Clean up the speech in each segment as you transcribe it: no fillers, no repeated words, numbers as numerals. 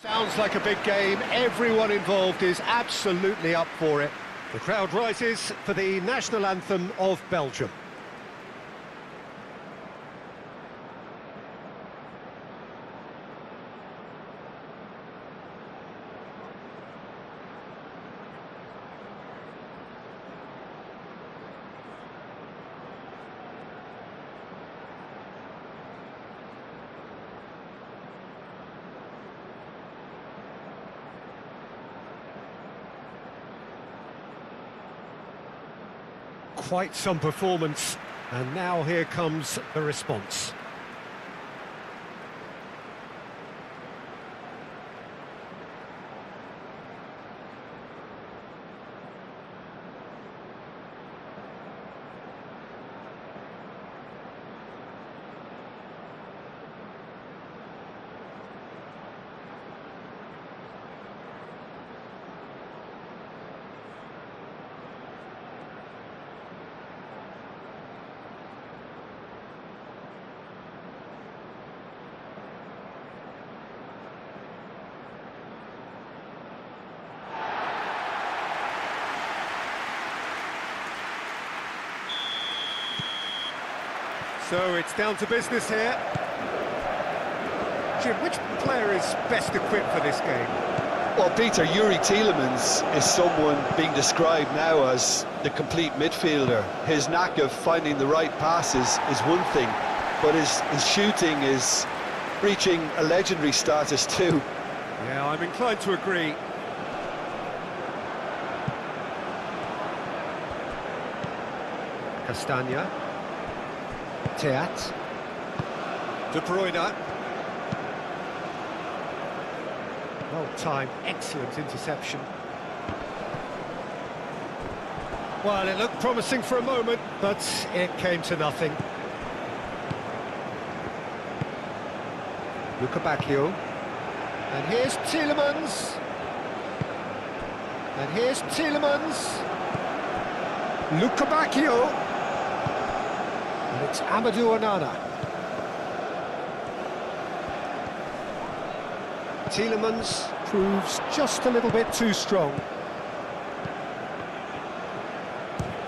Sounds like a big game. Everyone involved is absolutely up for it. The crowd rises for the national anthem of Belgium. Quite some performance, and now here comes the response. So it's down to business here. Jim, which player is best equipped for this game? Well, Peter, Yuri Tielemans is someone being described now as the complete midfielder. His knack of finding the right passes is one thing, but his shooting is reaching a legendary status too. Yeah, I'm inclined to agree. Castagna. Teat. De Bruyne. Well timed, excellent interception. Well, it looked promising for a moment, but it came to nothing. Bacchio. And here's Tielemans. And here's Tielemans. Bacchio. And it's Amadou Onana. Tielemans proves just a little bit too strong.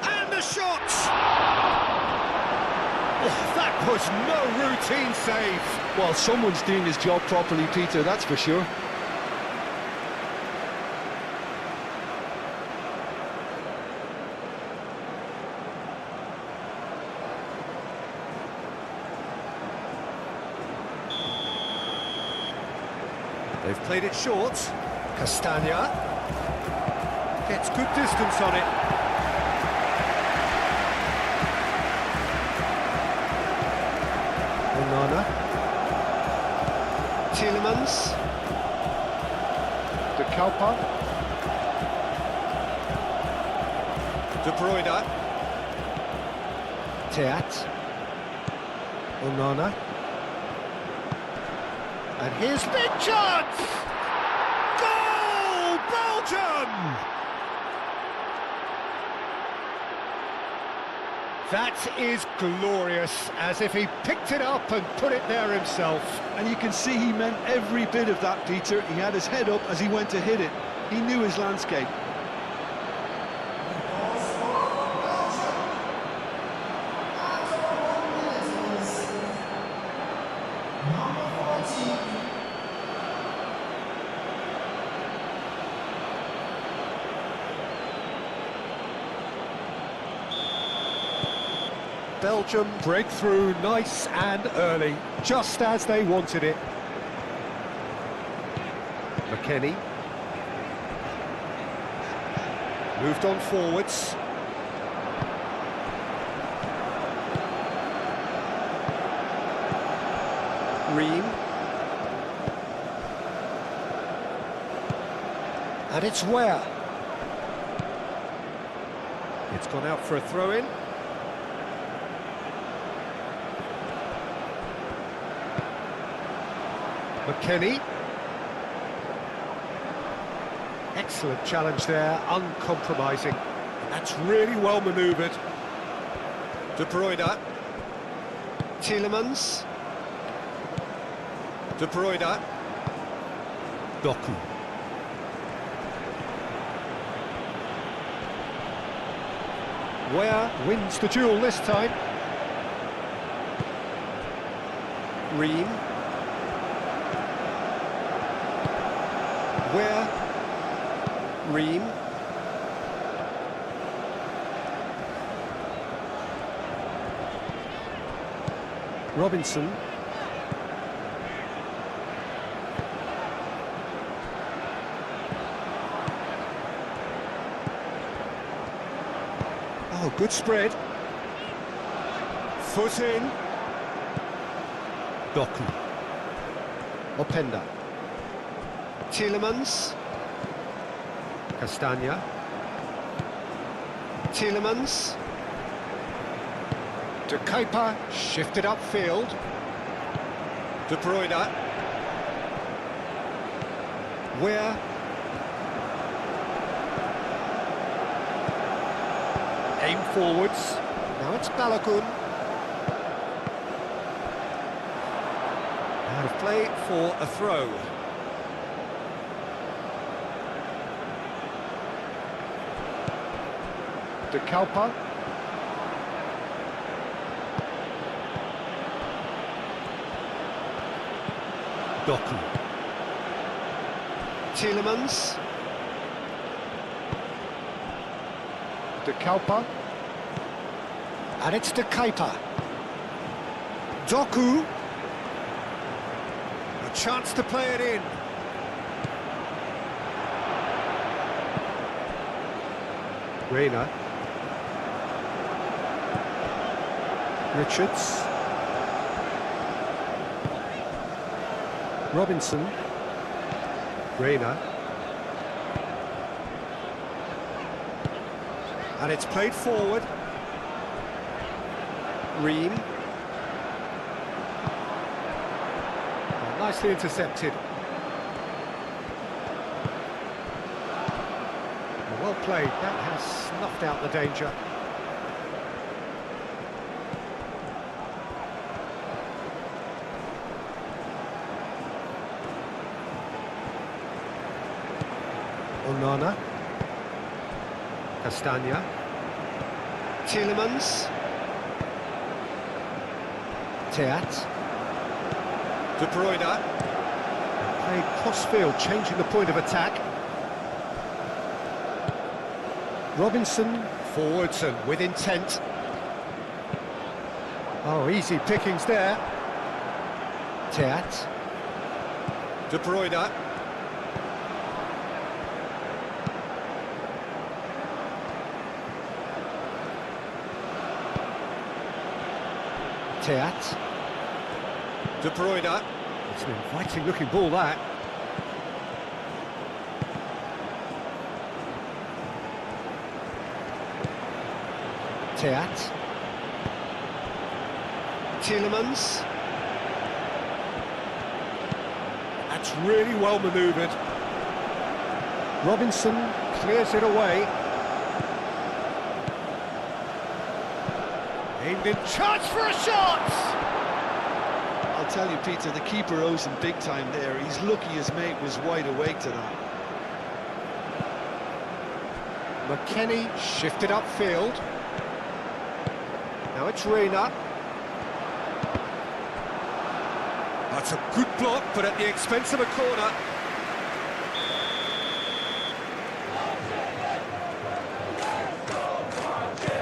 And the shot! Oh, that was no routine save. Well, someone's doing his job properly, Peter, that's for sure. They've played it short. Castagna gets good distance on it. Onana. Tielemans. De Kalpa. De Bruyne. Teat. Onana. And here's big chance! Goal! Belgium! That is glorious, as if he picked it up and put it there himself. And you can see he meant every bit of that, Peter. He had his head up as he went to hit it. He knew his landscape. Belgium break through nice and early, just as they wanted it. McKennie. Moved on forwards. Ream. And it's Ware. It's gone out for a throw-in. McKennie. Excellent challenge there, uncompromising. That's really well manoeuvred. De Bruyne. Tielemans. De Bruyne. Doku. Where wins the duel this time. Ream. Where? Ream. Robinson. Oh, good spread. Foot in. Doku. Openda. Tielemans. Castagna. Tielemans. De Kuyper, shifted upfield. De Bruyne. Where? Aim forwards. Now it's Balogun. Out of play for a throw. De Kuyper. Doku. Tielemans. De Kuyper. And it's De Kuyper. Doku. A chance to play it in. Reina. Richards. Robinson. Reina. And it's played forward. Ream. Oh, nicely intercepted. Well played. That has snuffed out the danger. Onana. Castagna. Tielemans. Teat. De Bruyne. Played cross-field, changing the point of attack. Robinson. Forwards and with intent. Oh, easy pickings there. Teat. De Bruyne. Teat. De Bruyne. It's an inviting looking ball, that. Teat. Tielemans. That's really well manoeuvred. Robinson clears it away. Aimed in, chance for a shot! I'll tell you, Peter, the keeper owes him big time there. He's lucky his mate was wide awake to that. McKennie shifted upfield. Now it's Reina. That's a good block, but at the expense of a corner.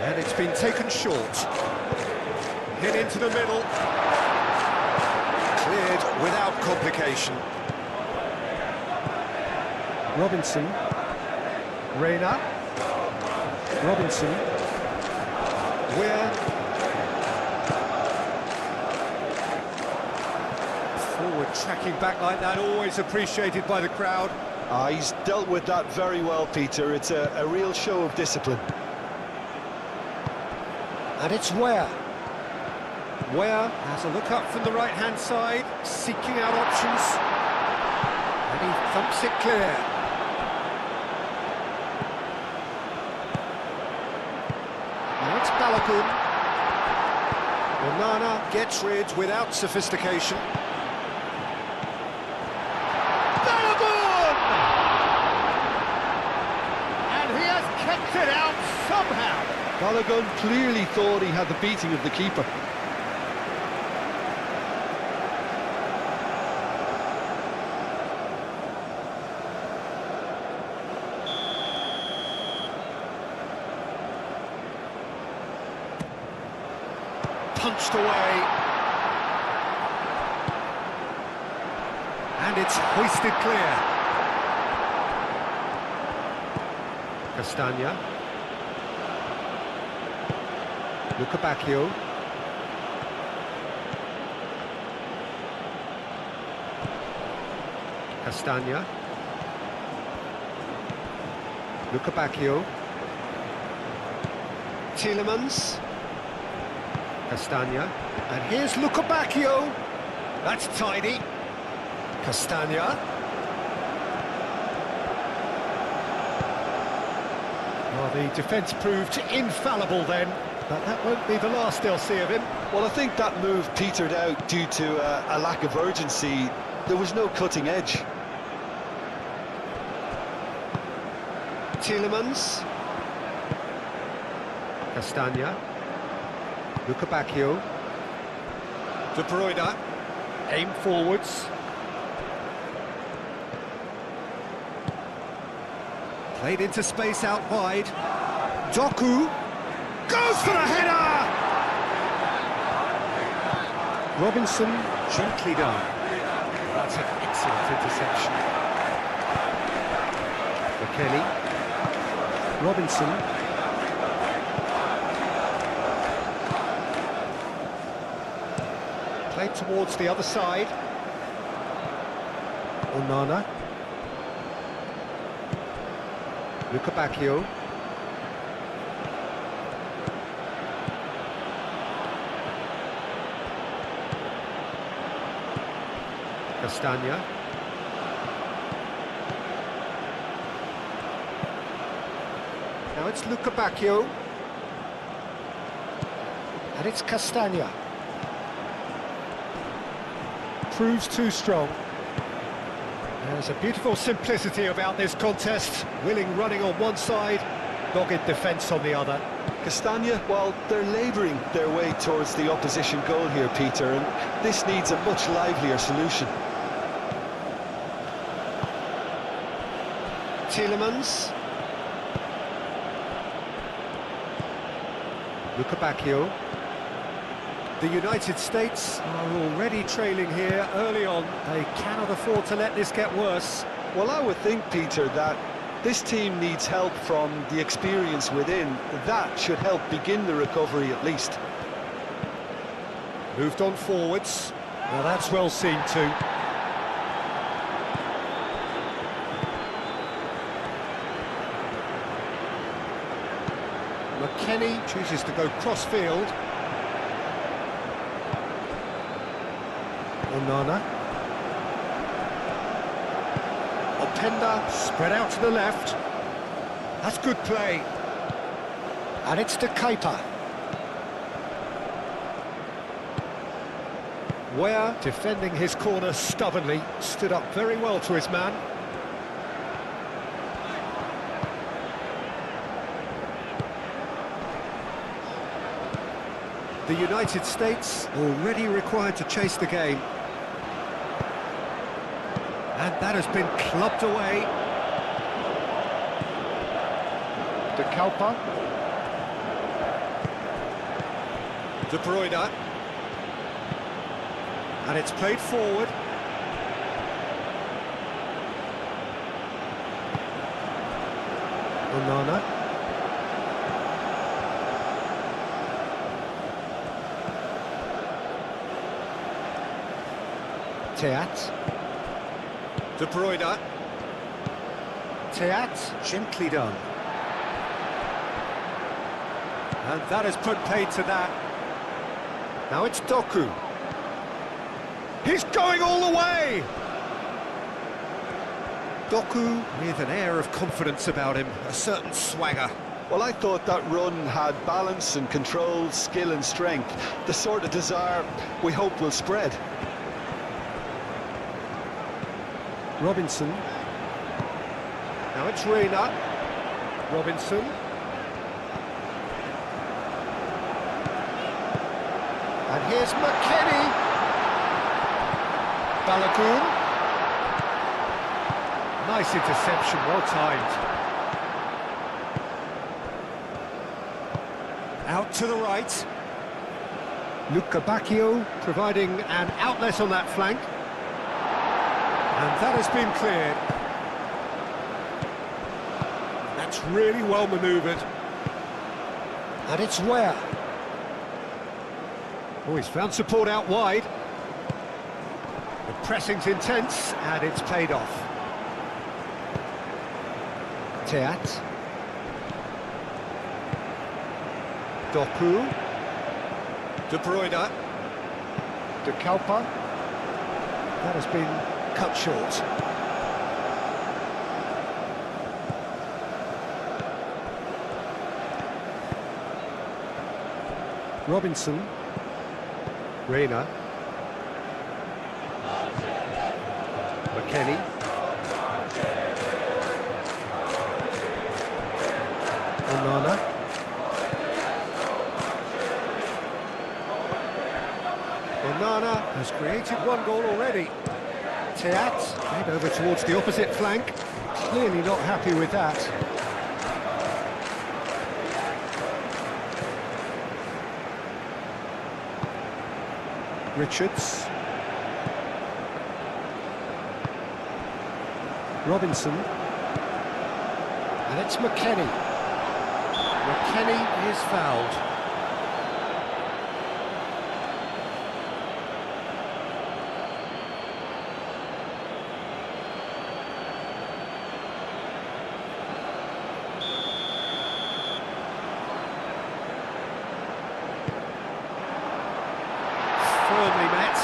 And it's been taken short. Hit into the middle. Cleared without complication. Robinson. Reina. Robinson. Where? Forward tracking back like that, always appreciated by the crowd. He's dealt with that very well, Peter. It's a real show of discipline. And it's Where has a look up from the right-hand side, seeking out options. And he thumps it clear. Now it's Balogun. Onana gets rid without sophistication. Balogun! Gets it out somehow. Balogun clearly thought he had the beating of the keeper. Punched away. And it's hoisted clear. Castagna. Bacchio. Castagna. Bacchio. Tielemans. Castagna. And here's Bacchio. That's tidy. Castagna. Well, the defence proved infallible then, but that won't be the last they'll see of him. Well, I think that move petered out due to a lack of urgency. There was no cutting edge. Tielemans. Castagna. Bacchio. De Bruyne. Aim forwards. Played into space out wide. Doku goes for the header! Robinson, gently done. That's an excellent interception. McKennie. Robinson. Played towards the other side. Onana. Bacchio. Castagna. Now it's Bacchio. And it's Castagna. Proves too strong. There's a beautiful simplicity about this contest. Willing running on one side, dogged defence on the other. Castagna, well, they're labouring their way towards the opposition goal here, Peter, and this needs a much livelier solution. Tielemans. Bacchio. The United States are already trailing here early on. They cannot afford to let this get worse. Well, I would think, Peter, that this team needs help from the experience within. That should help begin the recovery at least. Moved on forwards. Well, that's well seen too. McKennie chooses to go cross-field. Onana. Openda spread out to the left. That's good play. And it's to Keita. Ware, defending his corner stubbornly, stood up very well to his man. The United States already required to chase the game. And that has been clubbed away. De Kalpa. De Bruyne. And it's played forward. Onana. Teat. De Bruyne. Teat, gently done. And that has put paid to that. Now it's Doku. He's going all the way! Doku with an air of confidence about him, a certain swagger. Well, I thought that run had balance and control, skill and strength. The sort of desire we hope will spread. Robinson. Now it's Reina. Robinson. Here's McKennie. Balogun. Nice interception, well timed. Out to the right. Luca Bacchio providing an outlet on that flank. And that has been cleared. That's really well manoeuvred. And it's where? Oh, he's found support out wide. The pressing's intense, and it's paid off. Teat. Doku. De Bruyne. De Kalpa. That has been cut short. Robinson. Reina. McKennie. Onana. Onana has created one goal already. Teat, head over towards the opposite flank. Clearly not happy with that. Richards. Robinson. And it's McKennie. McKennie is fouled. Firmly met.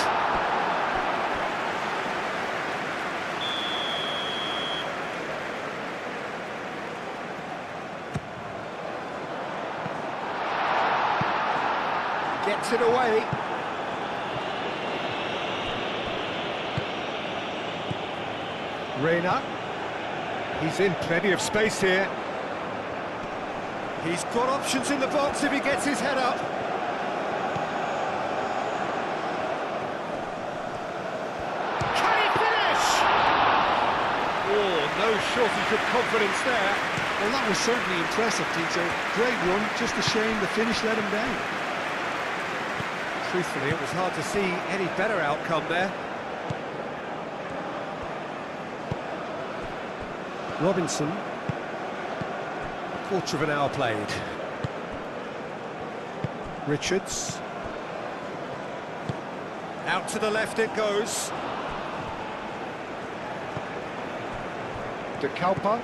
Gets it away. Reina. He's in plenty of space here. He's got options in the box if he gets his head up. No shortage of confidence there. Well, that was certainly impressive, Tito. Great run, just a shame the finish let him down. Truthfully, it was hard to see any better outcome there. Robinson. Quarter of an hour played. Richards. Out to the left it goes. De Kalpa.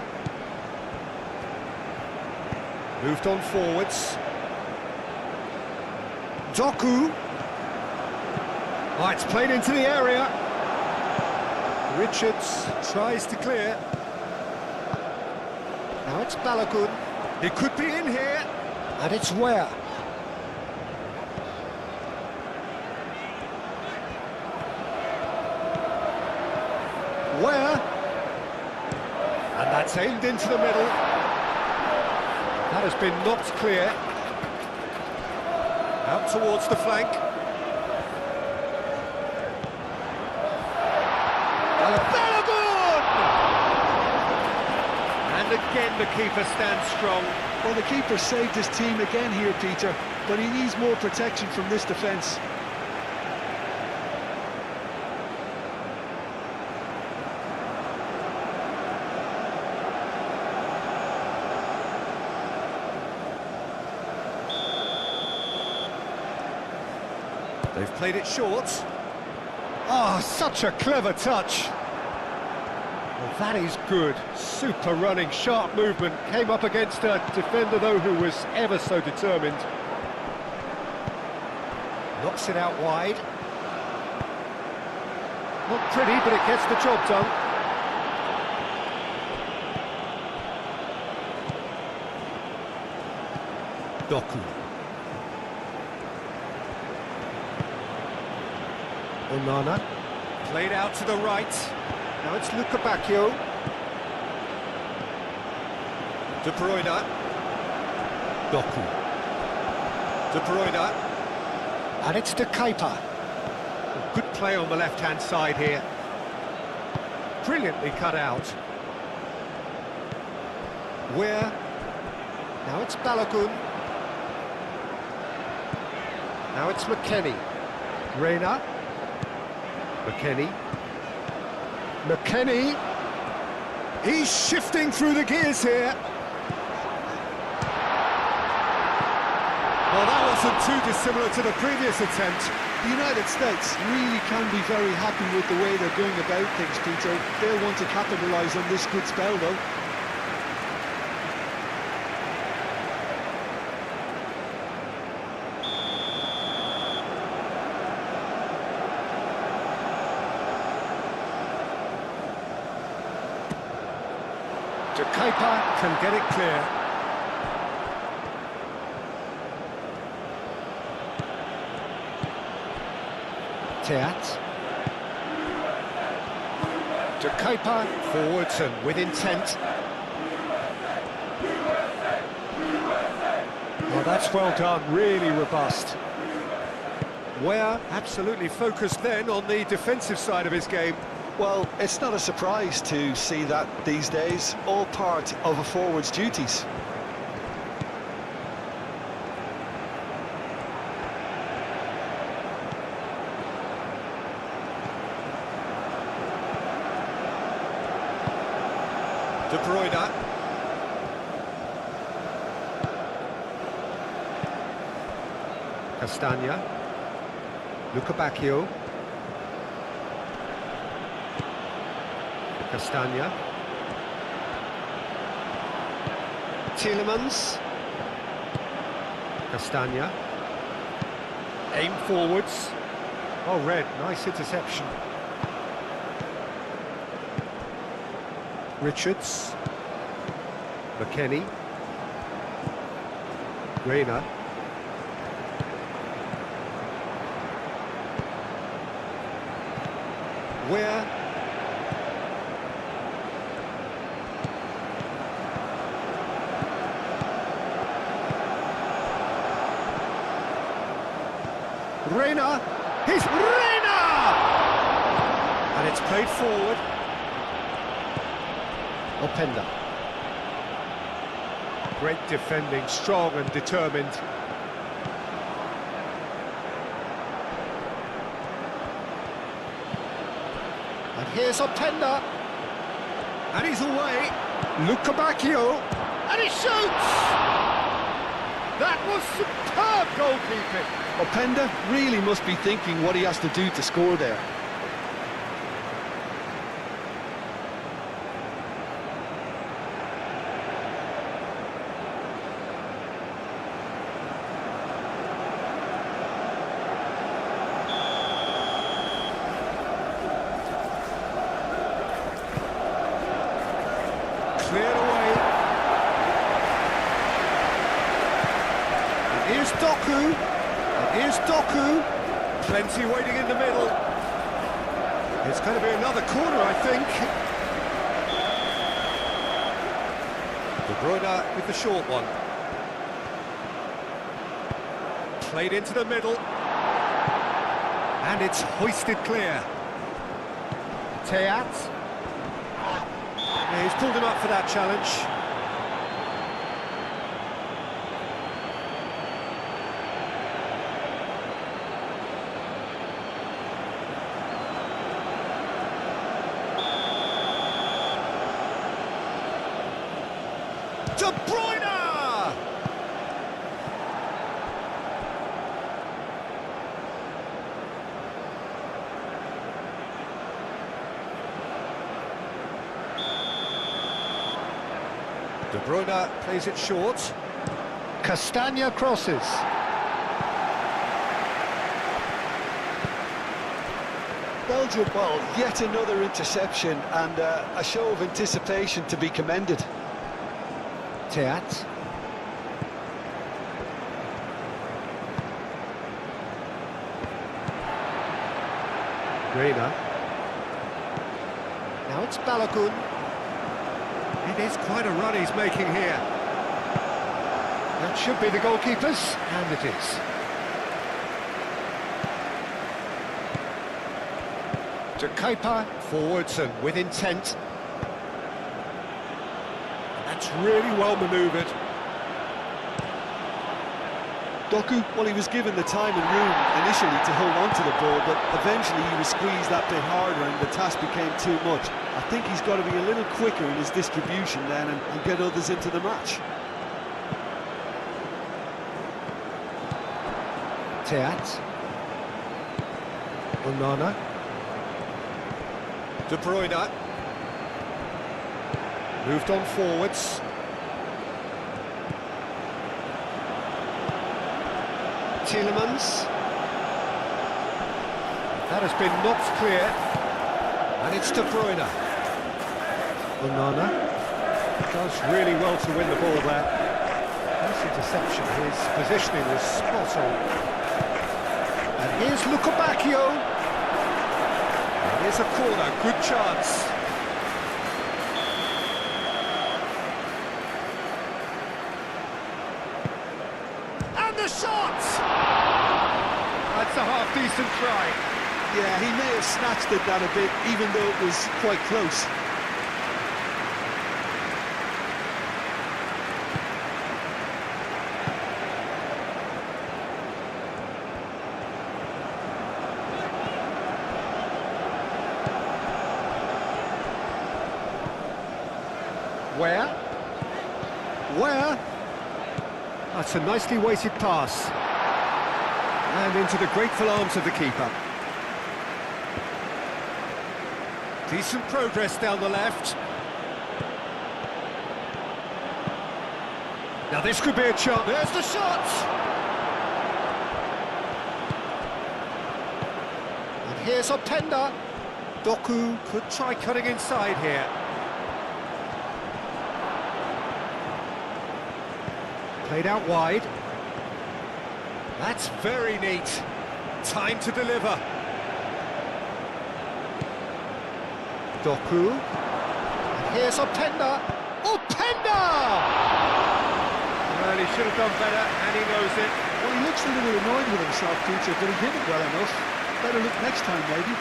Moved on forwards. Doku. Oh, it's played into the area. Richards tries to clear. Now it's Balogun. He could be in here. And it's where? Where? And that's aimed into the middle. That has been knocked clear. Out towards the flank. Balogun! And again the keeper stands strong. Well, the keeper saved his team again here, Peter, but he needs more protection from this defence. They've played it short. Oh, such a clever touch. Well, that is good. Super running, sharp movement. Came up against a defender, though, who was ever so determined. Knocks it out wide. Not pretty, but it gets the job done. Doku. Onana. Played out to the right. Now it's Luca Bacchio. De Bruyne. Doku. De Bruyne. And it's to Kuiper. Good play on the left-hand side here. Brilliantly cut out. Where? Now it's Balogun. Now it's McKennie. Reina. McKennie. McKennie. He's shifting through the gears here. Well, that wasn't too dissimilar to the previous attempt. The United States really can be very happy with the way they're going about things, Peter. They'll want to capitalise on this good spell, though. Kuiper can get it clear. Teat. To Kuiper, forwards and with intent. Well, that's well done, really robust. Where absolutely focused then on the defensive side of his game. Well, it's not a surprise to see that these days, all part of a forward's duties. De Bruyne. Castagna. Luca Bacchio. Castagna. Tielemans. Castagna. Aim forwards. Oh, Red, nice interception. Richards. McKennie. Reina. Where? Reina, he's Reina! And it's played forward. Openda. Great defending, strong and determined. And here's Openda. And he's away. Luca Bacchio. And he shoots! That was superb goalkeeping. Openda really must be thinking what he has to do to score there. Cleared away. And here's Doku. And here's Doku. Plenty waiting in the middle. It's going to be another corner, I think. De Bruyne with the short one. Played into the middle. And it's hoisted clear. Teat. Yeah, he's pulled him up for that challenge. De Bruyne! De Bruyne plays it short. Castagna crosses. Belgium, well, yet another interception and a show of anticipation to be commended. Teat. Reina. Now it's Balogun. It is quite a run he's making here. That should be the goalkeeper's, and it is. To Keeper, forwards and with intent. That's really well manoeuvred. Doku, well, he was given the time and room initially to hold on to the ball, but eventually he was squeezed that bit harder and the task became too much. I think he's got to be a little quicker in his distribution then and get others into the match. Teat. Onana. De Bruyne. Moved on forwards. Tielemans. That has been knocked clear. And it's De Bruyne. Onana. Does really well to win the ball there. Nice interception. His positioning was spot on. And here's Lukebakio. And here's a corner. Good chance. And the shot! That's a half-decent try. Yeah, he may have snatched it that a bit, even though it was quite close. Where? That's a nicely weighted pass. And into the grateful arms of the keeper. Decent progress down the left. Now this could be a chance. There's the shot! And here's Openda. Doku could try cutting inside here. Played out wide. That's very neat. Time to deliver. Doku. And here's Openda. Openda! Well, he should have done better, and he knows it. Well, he looks a little annoyed with himself, teacher, but he did it well enough. Better look next time, maybe.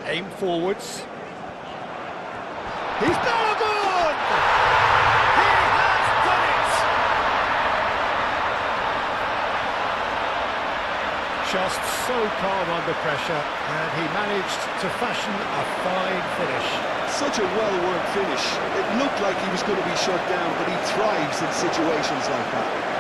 Aim forwards. He's Balogun! He has done it! Just so calm under pressure, and he managed to fashion a fine finish. Such a well-worked finish. It looked like he was going to be shut down, but he thrives in situations like that.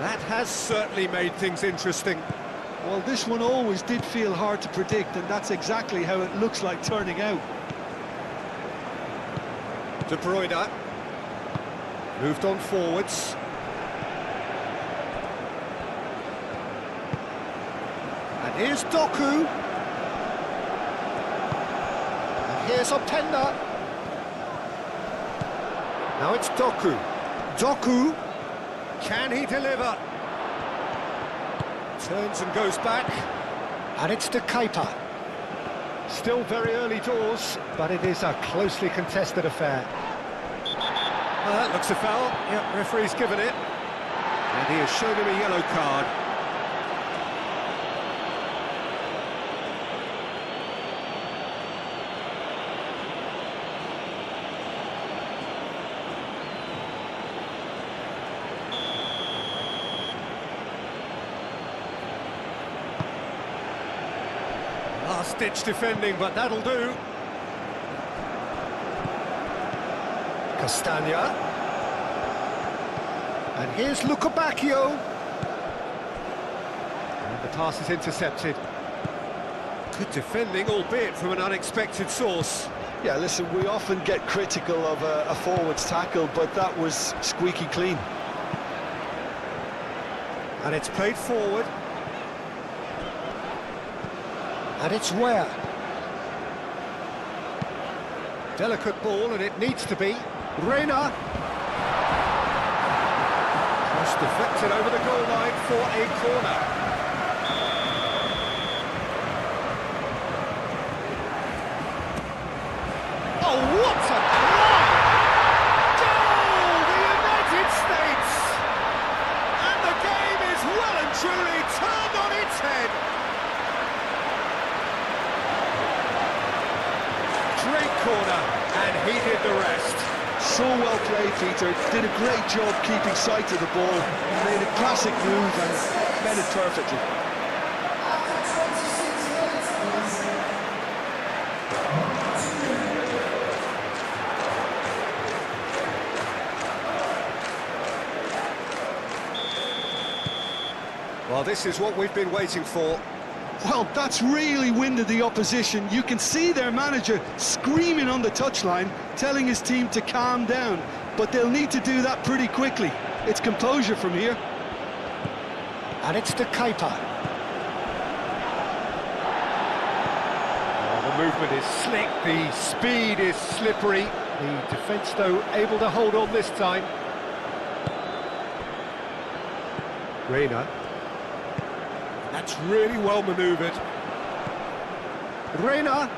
That has certainly made things interesting. Well, this one always did feel hard to predict, and that's exactly how it looks like turning out. De Bruyne. Moved on forwards. And here's Doku. And here's Openda. Now it's Doku. Doku. Can he deliver? Turns and goes back. And it's De Keeper. Still very early doors, but it is a closely contested affair. That looks a foul. Yep, referee's given it. And he has shown him a yellow card. Last-ditch defending, but that'll do. Castagna. And here's Lukebakio. And the pass is intercepted. Good defending, albeit from an unexpected source. Yeah, listen, we often get critical of a forward's tackle, but that was squeaky clean. And it's played forward. And it's where? Delicate ball, and it needs to be. Reina. Cross deflected over the goal line for a corner. Oh, what a goal! Goal! The United States! And the game is well and truly turned on its head. Great corner, and he did the rest. So well played, Peter. Did a great job keeping sight of the ball. Made a classic move and met it perfectly. Well, this is what we've been waiting for. Well, that's really winded the opposition. You can see their manager screaming on the touchline, telling his team to calm down. But they'll need to do that pretty quickly. It's composure from here. And it's to Kepa. Oh, the movement is slick, the speed is slippery. The defence, though, able to hold on this time. Reina. That's really well manoeuvred. Reina.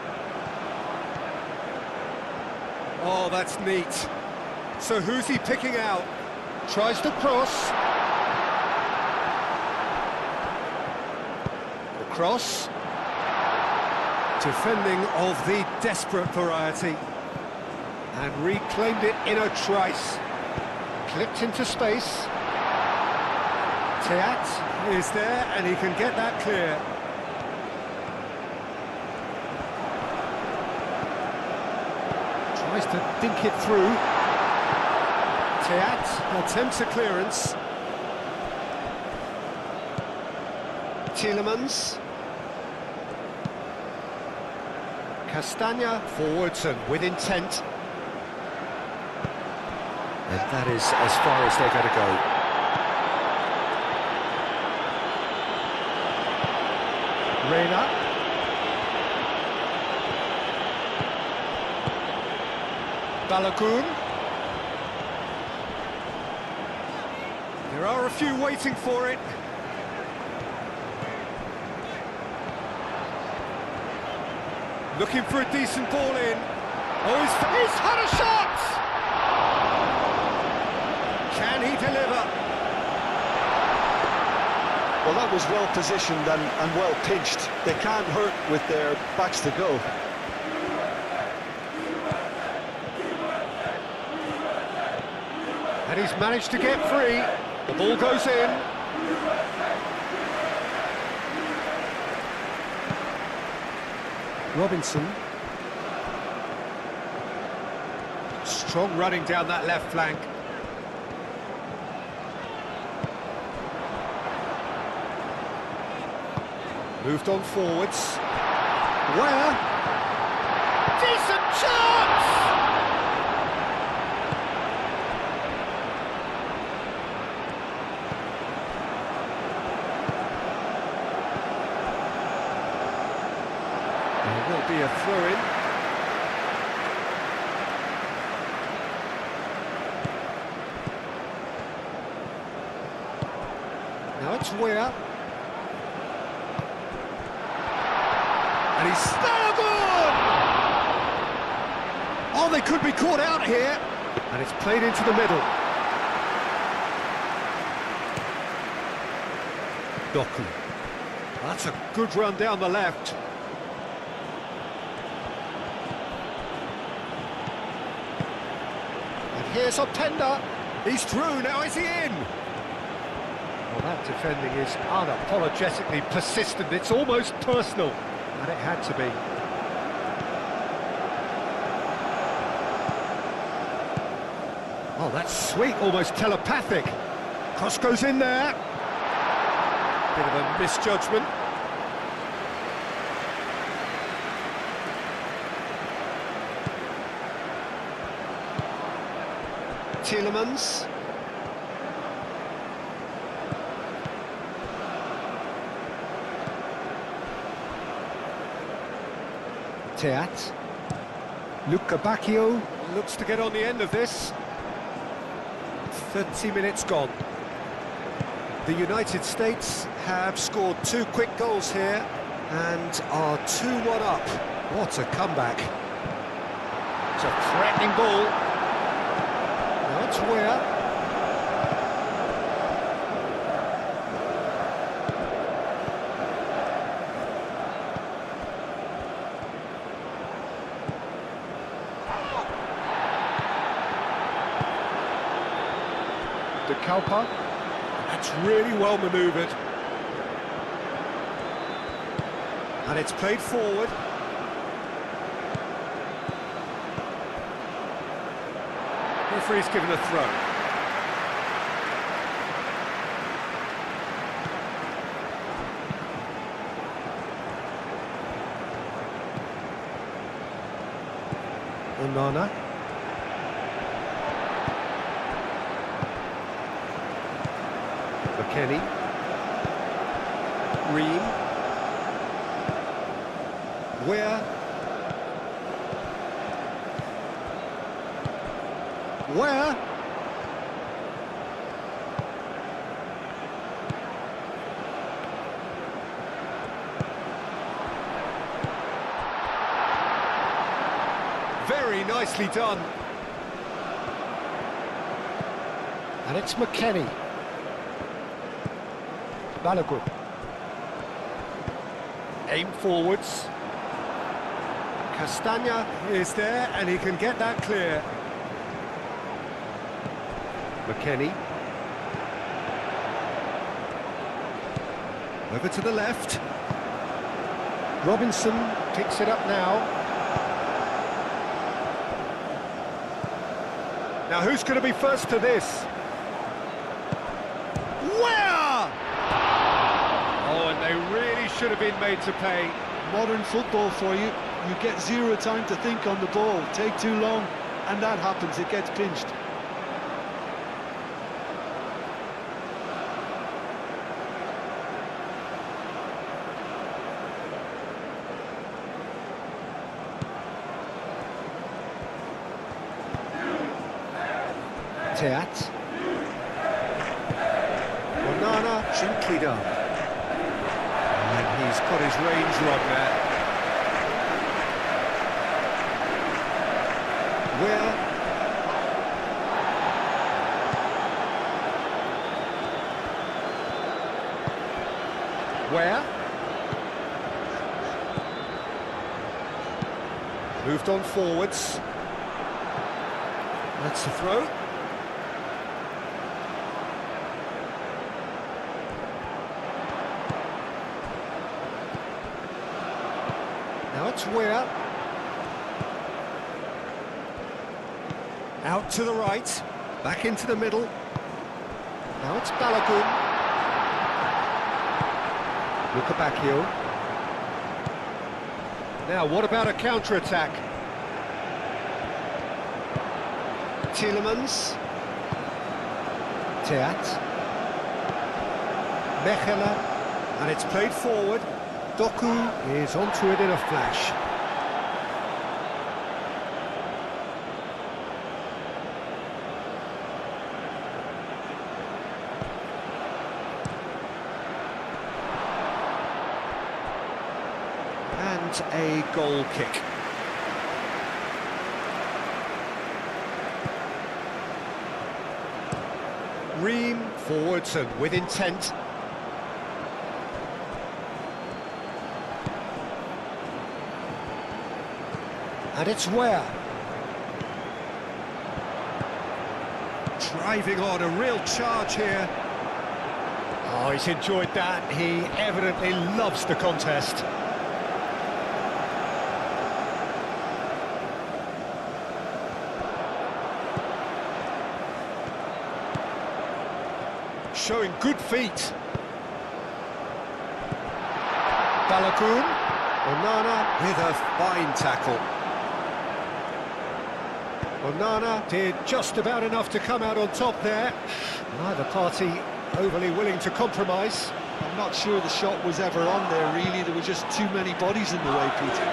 Oh, that's neat. So who's he picking out? Tries to cross. The cross. Defending of the desperate variety. And reclaimed it in a trice. Clipped into space. Teat is there, and he can get that clear. Tries to dink it through. Teat attempts a clearance. Tielemans. Castagna forwards and with intent. And that is as far as they're going to go. Reina. Balogun. There are a few waiting for it. Looking for a decent ball in. Oh, he's had a shot! Can he deliver? Well, that was well positioned and well pinched. They can't hurt with their backs to goal. And he's managed to get free. The ball goes in. Robinson. Strong running down that left flank. Moved on forwards. Where? Decent chance! There will be a throw-in. Now it's Weir. And he's still good! Oh, they could be caught out here. And it's played into the middle. Doku. That's a good run down the left. And here's Openda. He's through, now is he in? Well, that defending is unapologetically persistent. It's almost personal. And it had to be. Oh, that's sweet, almost telepathic. Cross goes in there. Bit of a misjudgment. Tielemans. Teat. Luca Bacchio looks to get on the end of this. 30 minutes gone. The United States have scored 2 quick goals here and are 2-1 up. What a comeback. It's a threatening ball. Now it's Weah. De Kalpa. That's really well manoeuvred. And it's played forward. Referee's given a throw. Onana. McKennie. Ream. Weah. Weah. Very nicely done. And it's McKennie. Balogun. Aim forwards. Castagna is there and he can get that clear. McKennie. Over to the left. Robinson picks it up now. Now who's going to be first to this? Where? Oh, and they really should have been made to pay. Modern football for you. You get zero time to think on the ball. Take too long, and that happens. It gets pinched. Teat. Onana, gently done. And he's got his range wrong there. Weah. Weah. Moved on forwards. That's the throw. Now it's Weah. Out to the right, back into the middle. Now it's Balogun. Luca Bacchio. Now, what about a counter-attack? Tielemans. Teat. Mechelen. And it's played forward. Doku is onto it in a flash. And a goal kick. Ream forwards and with intent. And it's Weah. Driving on, a real charge here. Oh, he's enjoyed that. He evidently loves the contest. Showing good feet. Balogun. Onana with a fine tackle. Onana did just about enough to come out on top there. Neither party overly willing to compromise. I'm not sure the shot was ever on there, really. There were just too many bodies in the way, Peter.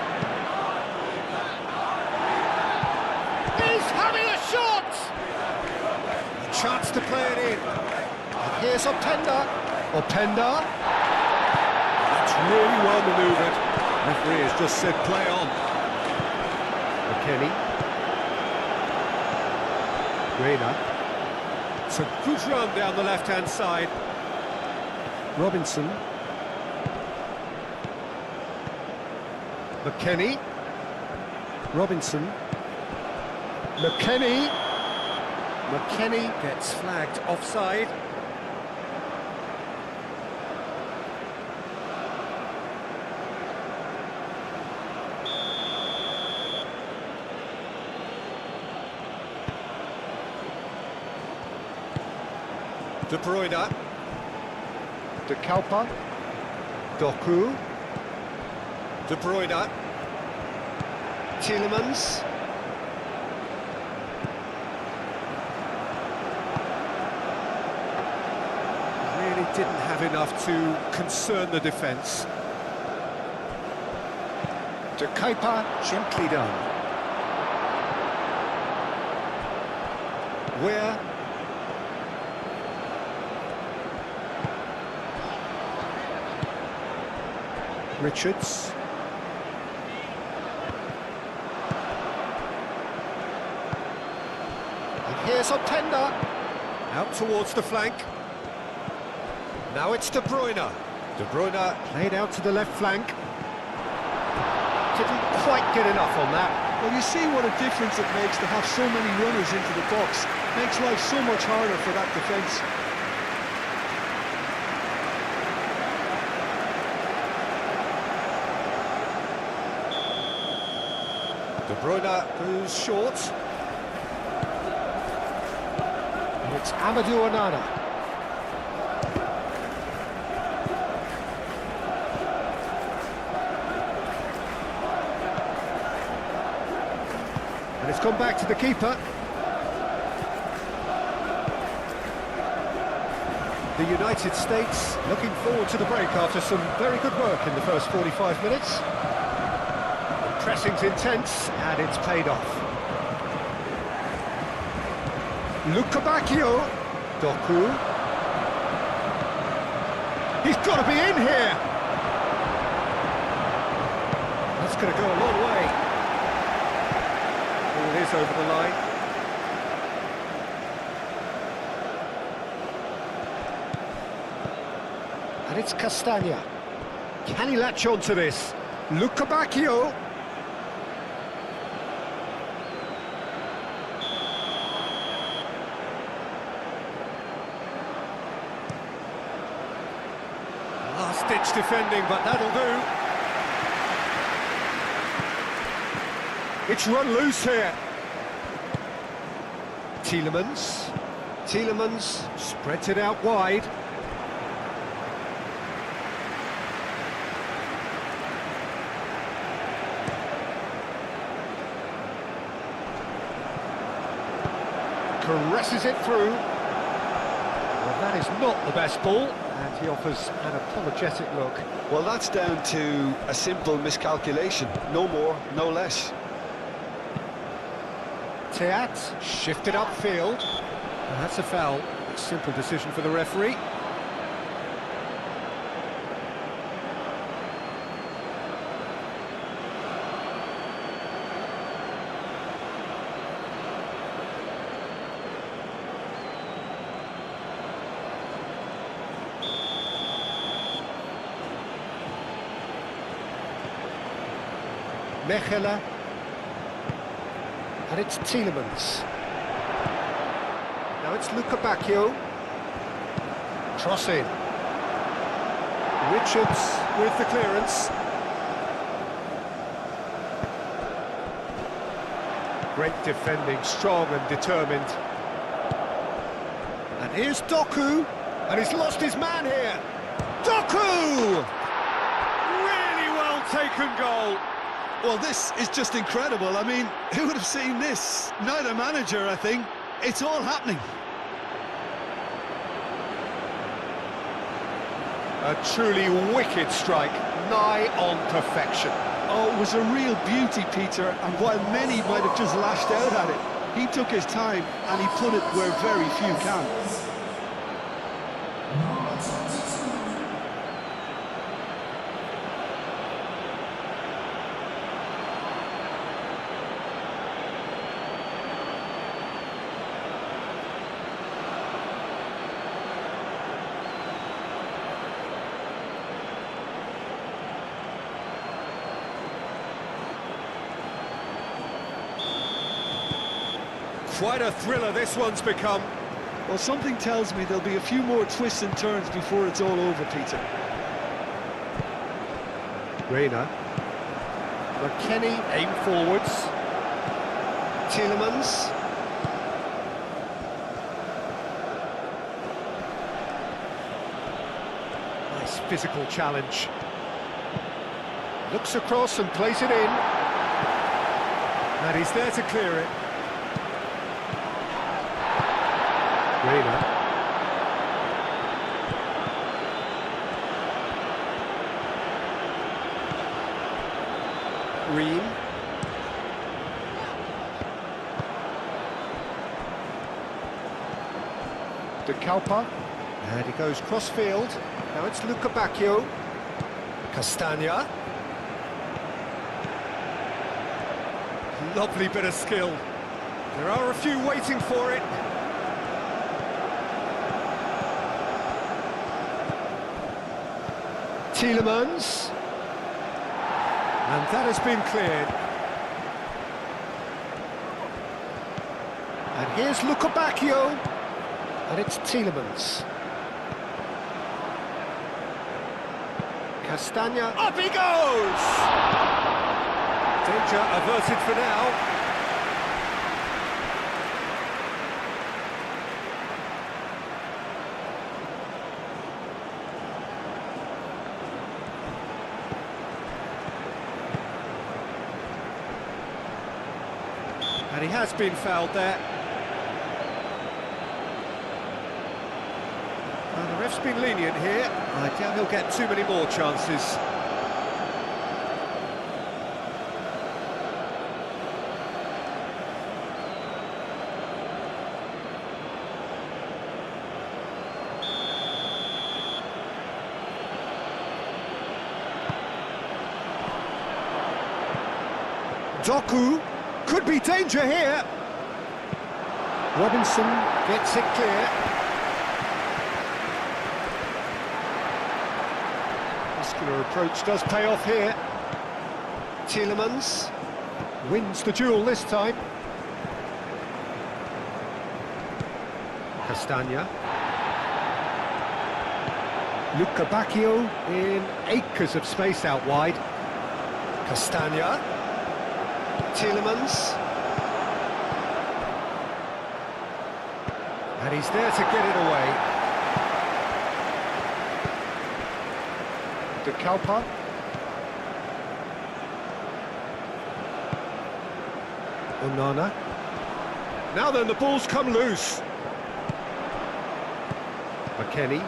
He's having a shot! A chance to play it in. And here's Openda. Openda. That's really well manoeuvred. Referee has just said play on. McKennie. Reina. It's a good run down the left-hand side. Robinson. McKennie. Robinson. McKennie. McKennie gets flagged offside. De Bruyne. De Kalpa. Doku. De Bruyne. Tielemans. Really didn't have enough to concern the defence. De Kuiper, gently done. Where? Richards. And here's Openda. Out towards the flank. Now it's De Bruyne. De Bruyne played out to the left flank. Didn't quite get enough on that. Well, you see what a difference it makes to have so many runners into the box. Makes life so much harder for that defence. De Bruyne goes short. And it's Amadou Onana. And it's gone back to the keeper. The United States looking forward to the break after some very good work in the first 45 minutes. Pressing's intense, and it's paid off. Luca Bacchio. Doku. He's got to be in here! That's going to go a long way. Oh, it is over the line. And it's Castagna. Can he latch on to this? Luca Bacchio. Last-ditch defending, but that'll do. It's run loose here. Tielemans. Tielemans spreads it out wide. Caresses it through. Well, that is not the best ball, and he offers an apologetic look. Well, that's down to a simple miscalculation. No more, no less. Teat shifted upfield. And that's a foul. A simple decision for the referee. Mechela. And it's Tielemans. Now it's Luca Bacchio. Cross in. Richards with the clearance. Great defending, strong and determined. And here's Doku. And he's lost his man here. Doku! Really well taken goal. Well, this is just incredible. I mean, who would have seen this? Neither manager, I think. It's all happening. A truly wicked strike, nigh on perfection. Oh, it was a real beauty, Peter, and while many might have just lashed out at it, he took his time and he put it where very few can. Quite a thriller this one's become. Well, something tells me there'll be a few more twists and turns before it's all over, Peter. Reina. McKennie aim forwards. Tielemans. Nice physical challenge. Looks across and plays it in. And he's there to clear it. Reina. Green. De Kalpa. And he goes cross-field. Now it's Luca Bacchio. Castagna. Lovely bit of skill. There are a few waiting for it. Tielemans. And that has been cleared. And here's Luca Bacchio. And it's Tielemans. Castagna. Up he goes! Danger averted for now. And he has been fouled there. And the ref's been lenient here. I doubt he'll get too many more chances. Doku. Could be danger here. Robinson gets it clear. Muscular approach does pay off here. Tielemans wins the duel this time. Castagna. Luca Bacchio in acres of space out wide. Castagna. Tielemans. And he's there to get it away. De Kalpa. Onana. Now then, the ball's come loose. McKennie.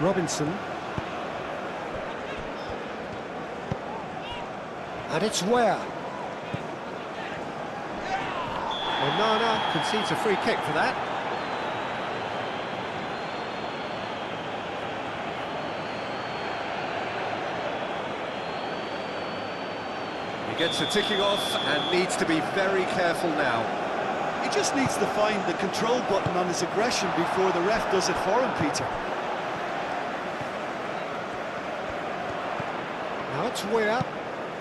Robinson. And it's where? Onana concedes a free kick for that. He gets the ticking off and needs to be very careful now. He just needs to find the control button on his aggression before the ref does it for him, Peter. Now it's where?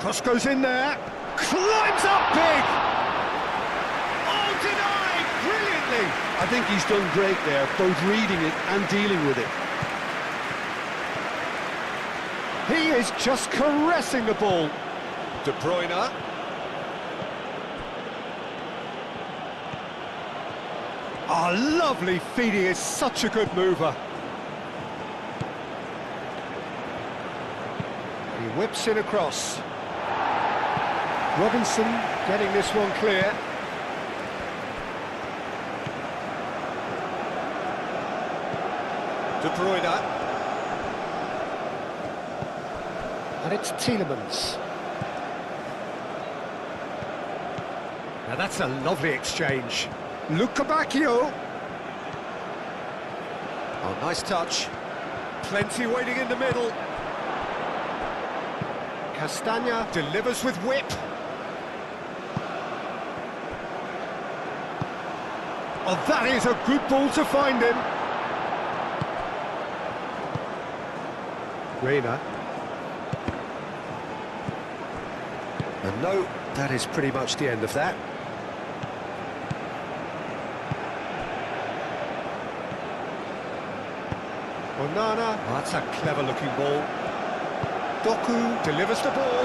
Cross goes in there, climbs up big! Oh, denied brilliantly! I think he's done great there, both reading it and dealing with it. He is just caressing the ball. De Bruyne. Oh, lovely feed, he is such a good mover. He whips it across. Robinson getting this one clear. De Bruyne. And it's Tielemans. Now that's a lovely exchange. Bacchio. Oh, nice touch. Plenty waiting in the middle. Castagna delivers with whip. Oh, that is a good ball to find him. Reina. And no, that is pretty much the end of that. Onana, oh, that's a clever-looking ball. Doku delivers the ball.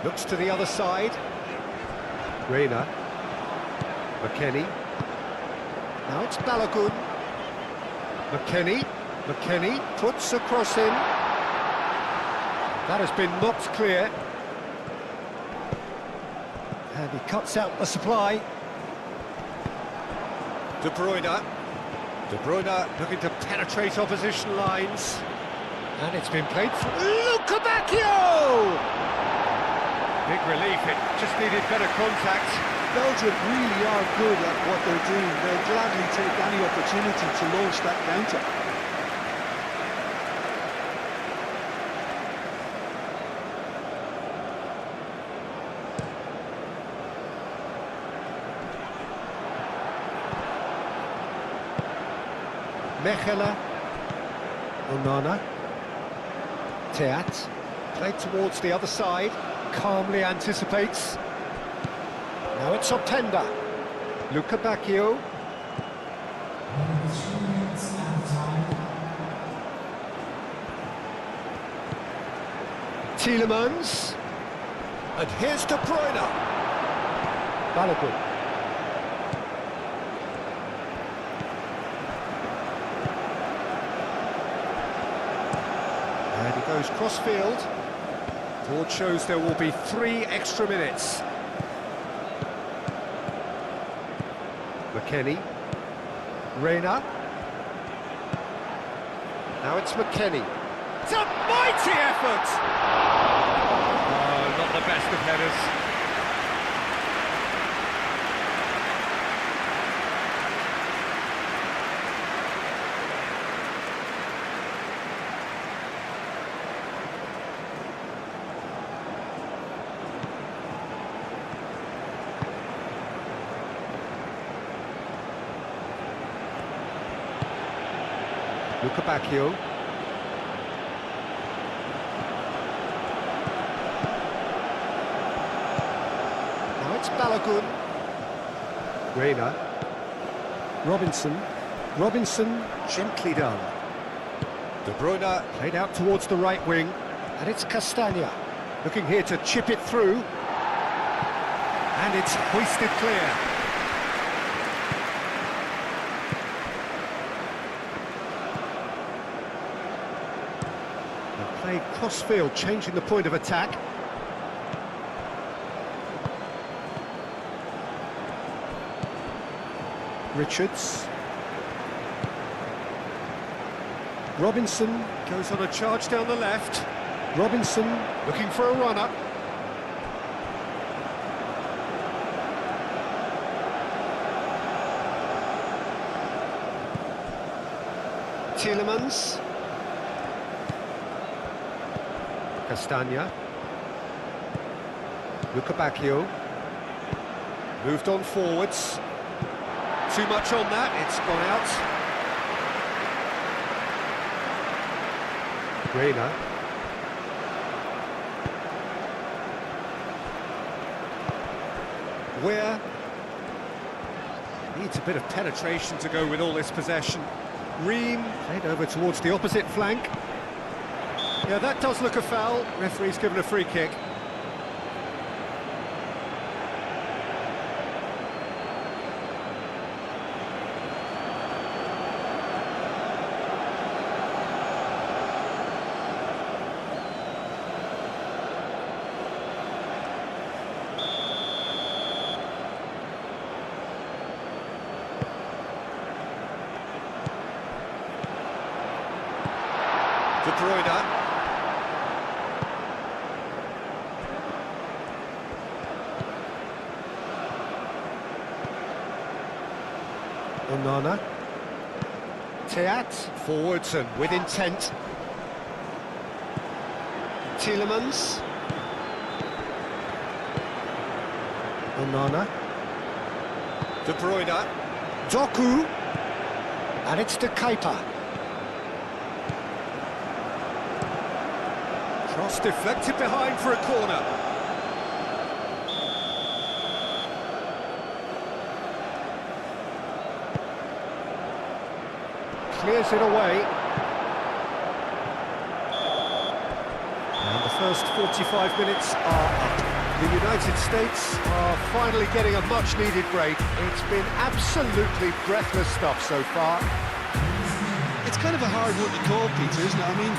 Looks to the other side. Reina. McKennie. Now it's Balogun. McKennie puts a cross in. That has been knocked clear. And he cuts out the supply. De Bruyne. De Bruyne looking to penetrate opposition lines. And it's been played for... Bacchio! Big relief, it just needed better contact. Belgium really are good at what they're doing. They'll gladly take any opportunity to launch that counter. Mechelen, Onana, Teat, played towards the other side, calmly anticipates. Now it's Openda, Bacchio. Tielemans, and here's De Bruyne. Balogun. And he goes cross-field. Board shows there will be 3 extra minutes. McKennie. Reina. Now it's McKennie. It's a mighty effort! Oh, not the best of headers. Bacchio. Now it's Balogun. Reina. Robinson gently done. De Bruyne played out towards the right wing. And it's Castagna looking here to chip it through. And it's hoisted clear. Played cross-field, changing the point of attack. Richards. Robinson goes on a charge down the left. Robinson looking for a runner. Tielemans. Castagna. Bacchio. Moved on forwards. Too much on that, it's gone out. Reina. Where needs a bit of penetration to go with all this possession. Ream played over towards the opposite flank. Yeah, that does look a foul. Referee's given a free kick. De Bruyne. Onana. Teat. Forwards and with intent. Tielemans. Onana. De Bruyne. Doku. And it's De Keeper. Cross deflected behind for a corner. Clears it away. And the first 45 minutes are up. The United States are finally getting a much-needed break. It's been absolutely breathless stuff so far. It's kind of a hard one to call, Peter, isn't it? I mean,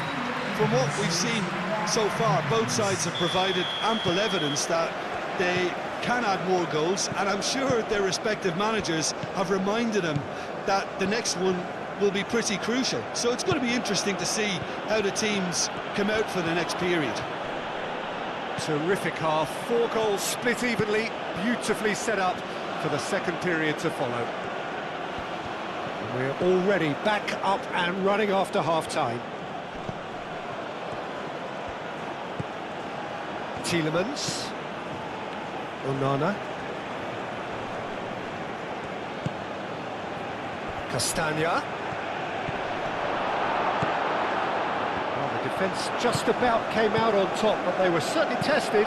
from what we've seen so far, both sides have provided ample evidence that they can add more goals, and I'm sure their respective managers have reminded them that the next one will be pretty crucial. So it's going to be interesting to see how the teams come out for the next period. Terrific half, 4 goals split evenly, beautifully set up for the second period to follow. We're already back up and running after half-time. Tielemans. Onana. Castagna. Well, the defence just about came out on top, but they were certainly tested.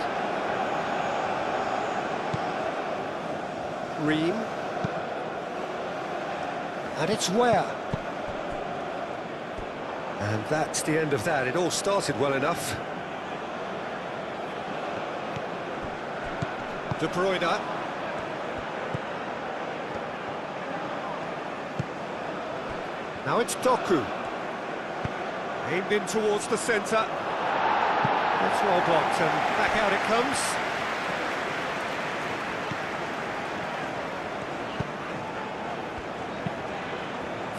Ream. And it's Ware. And that's the end of that. It all started well enough. De Bruyne. Now it's Doku. Aimed in towards the centre. It's well blocked and back out it comes.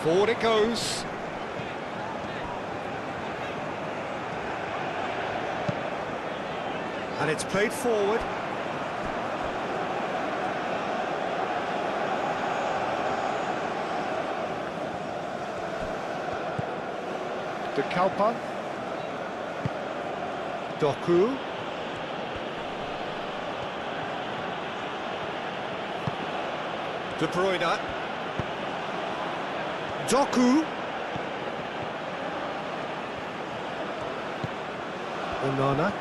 Forward it goes. And it's played forward. De Keeper. Doku. De Bruyne. Doku. Onana.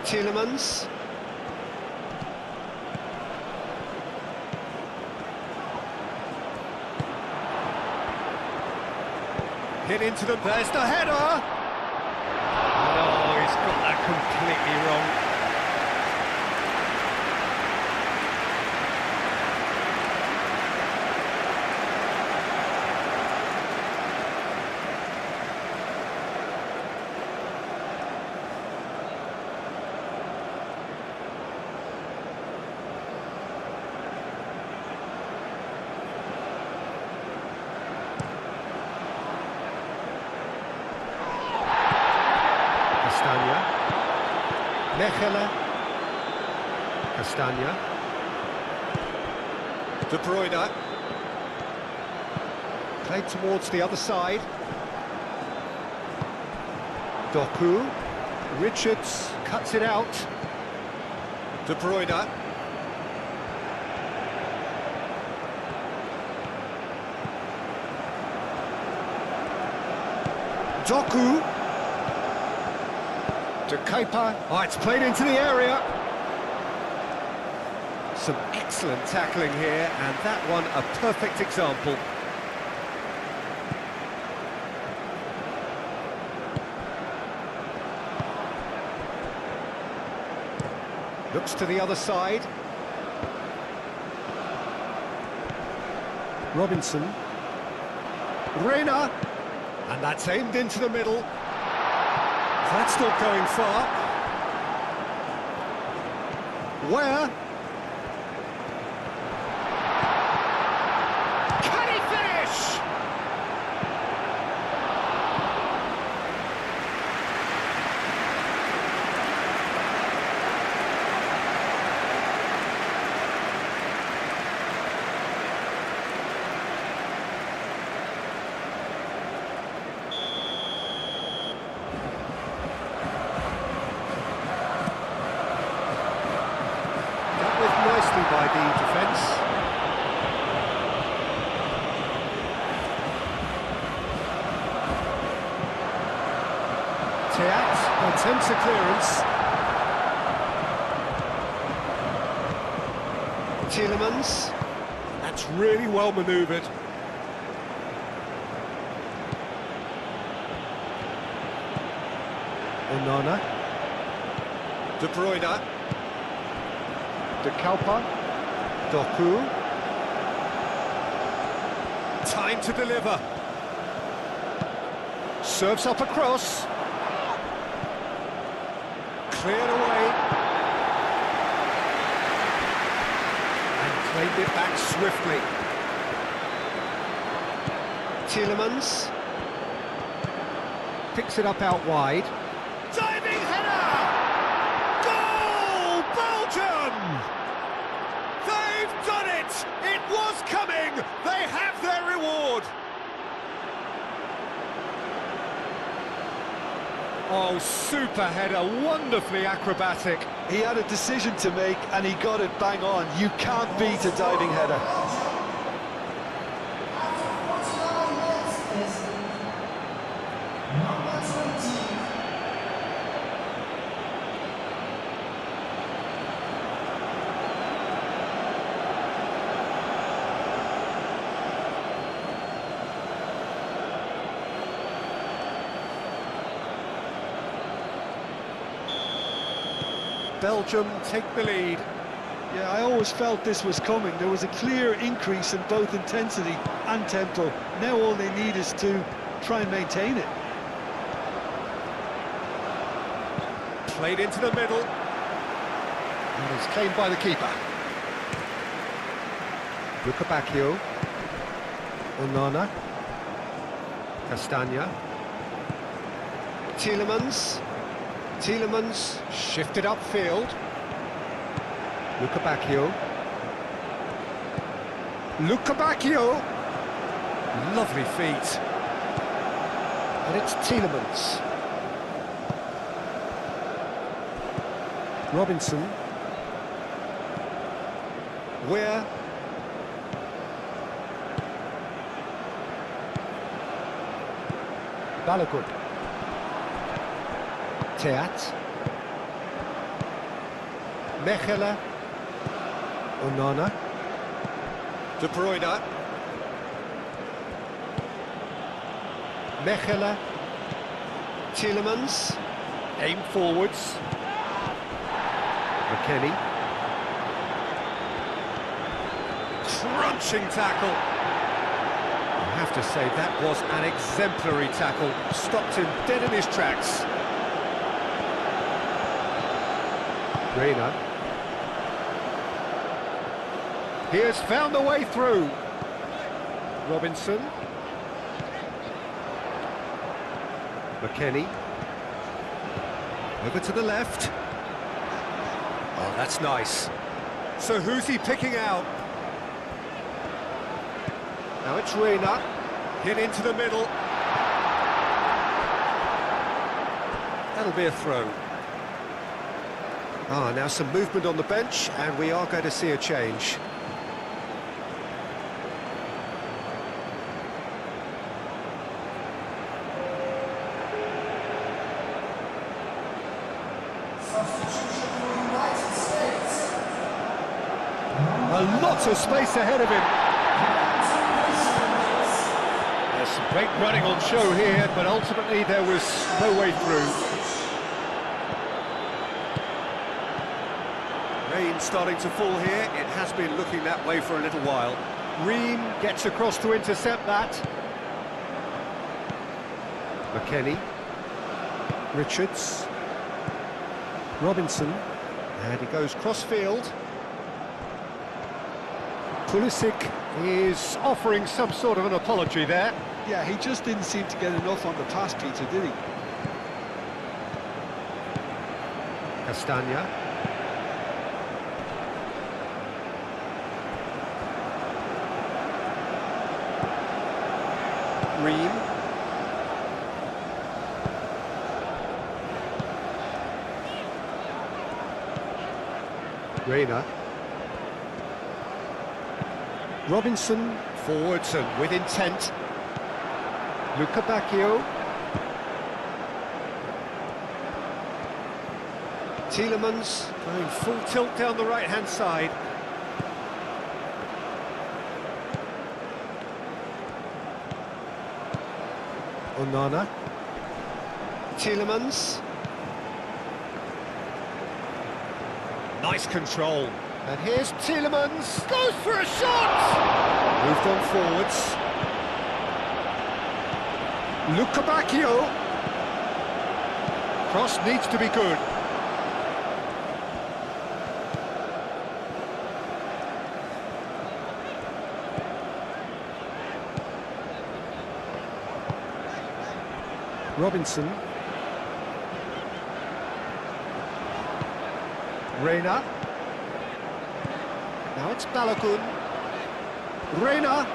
Tielemans. Hit into them, there's the header! No, he's got that completely wrong. Mechelen. Castagna. De Bruyne. Played towards the other side. Doku. Richards cuts it out. De Bruyne. Doku. De Keeper. Oh, it's played into the area. Some excellent tackling here, and that one a perfect example. Looks to the other side. Robinson. Reina. And that's aimed into the middle. That's not going far. Where? Can he finish? Teat attempts a clearance. Tielemans. That's really well manoeuvred. Onana. De Bruyne. De Kalpa. Doku. Time to deliver. Serves up across. Cleared away. And claimed it back swiftly. Tielemans. Picks it up out wide. Diving header! Goal! Belgium! They've done it! It was coming! They have their reward! Oh, super header, wonderfully acrobatic. He had a decision to make and he got it bang on. You can't beat a diving header. Belgium take the lead. Yeah, I always felt this was coming. There was a clear increase in both intensity and tempo. Now all they need is to try and maintain it. Played into the middle. And it's claimed by the keeper. Lukabakio. Onana. Castagna. Tielemans. Tielemans shifted upfield. Lukabakio. Lukabakio. Lovely feet. And it's Tielemans. Robinson. Where? Balogun. Teat. Mechelen. Onana. De Bruyne. Mechelen. Tielemans. Aim forwards. McKennie. Crunching tackle. I have to say that was an exemplary tackle. Stopped him dead in his tracks. Reina. He has found a way through. Robinson. McKennie. Over to the left. Oh, that's nice. So who's he picking out? Now it's Reina. Hit into the middle. That'll be a throw. Now some movement on the bench, and we are going to see a change. A lot of space ahead of him. There's some great running on show here, but ultimately there was no way through. Rain starting to fall here. It has been looking that way for a little while. Ream gets across to intercept that. McKennie. Richards. Robinson. And he goes cross-field. Pulisic is offering some sort of an apology there. Yeah, he just didn't seem to get enough on the pass, Peter, did he? Castagna. Ream. Reina. Robinson forwards and with intent. Lukabakio. Tielemans going full tilt down the right-hand side. Onana. Tielemans. Nice control. And here's Tielemans. Goes for a shot! Moved on forwards. Luca Bacchio. Cross needs to be good. Robinson. Reina. Now it's Balogun. Reina.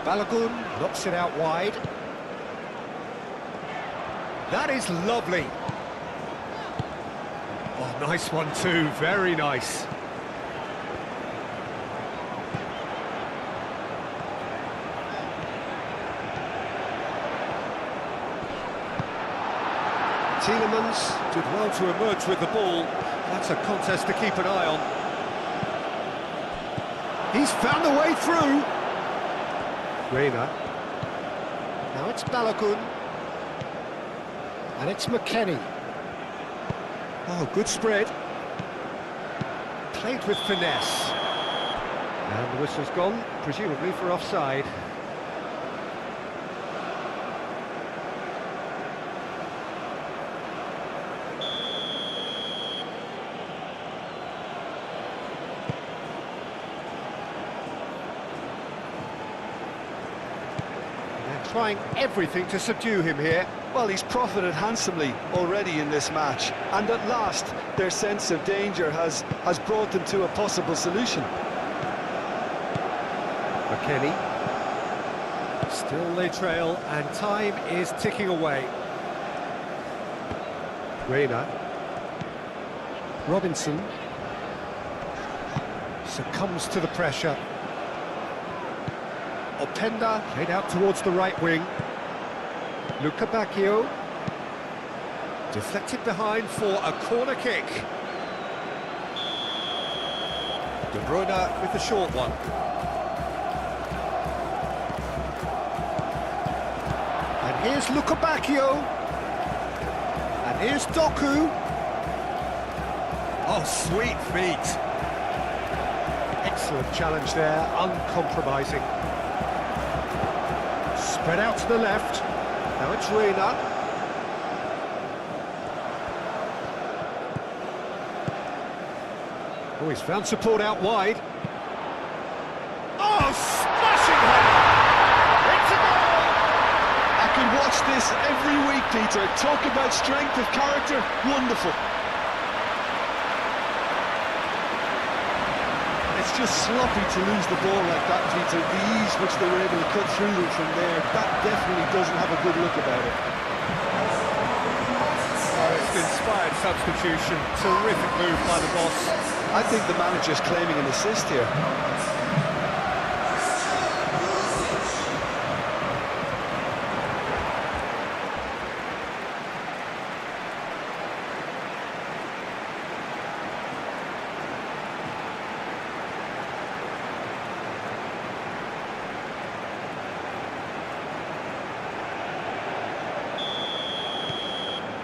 Balogun knocks it out wide. That is lovely. Oh, nice one too, very nice. Tielemans did well to emerge with the ball. That's a contest to keep an eye on. He's found the way through. Reina. Now it's Balogun. And it's McKennie. Oh, good spread. Played with finesse. And the whistle's gone, presumably for offside. Trying everything to subdue him here. Well, he's profited handsomely already in this match, and at last their sense of danger has brought them to a possible solution. McKennie. Still they trail, and time is ticking away. Reina. Robinson. Succumbs to the pressure. Openda played out towards the right wing. Luca Bacchio. Deflected behind for a corner kick. De Bruyne with the short one. And here's Luca Bacchio. And here's Doku. Oh, sweet feet. Excellent challenge there, uncompromising. Spread out to the left. Now it's Reina. Oh, he's found support out wide. Oh, smashing header! It's a goal! I can watch this every week, Peter. Talk about strength of character. Wonderful. It's just sloppy to lose the ball like that, Peter. The ease which they were able to cut through them from there, that definitely doesn't have a good look about it. Oh, it's an inspired substitution. Terrific move by the boss. I think the manager's claiming an assist here.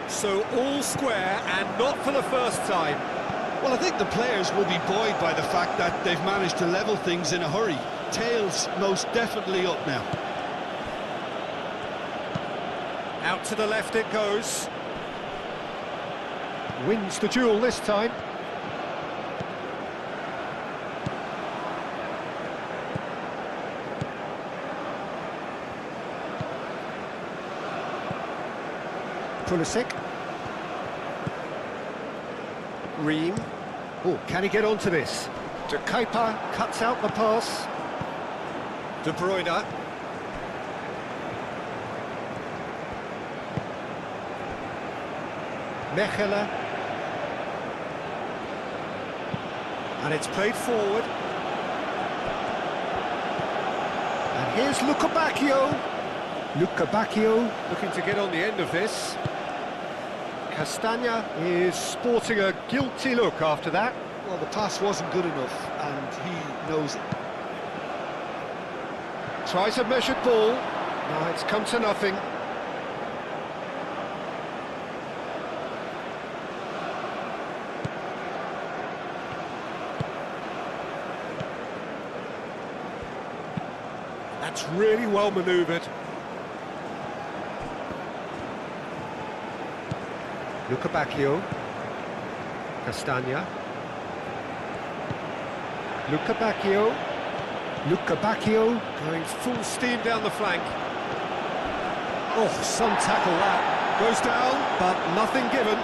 So all square, and not for the first time. Well, I think the players will be buoyed by the fact that they've managed to level things in a hurry. Tails most definitely up now. Out to the left it goes. Wins the duel this time. Pulisic. Ream. Oh, can he get onto this? De Kuyper cuts out the pass. De Bruyne. Mechelen. And it's played forward. And here's Luca Bacchio. Luca Bacchio looking to get on the end of this. Castagna is sporting a guilty look after that. Well, the pass wasn't good enough, and he knows it. Tries a measured ball. No, it's come to nothing. That's really well manoeuvred. Bacchio. Castagna. Bacchio going full steam down the flank. Oh, some tackle that. Goes down, but nothing given.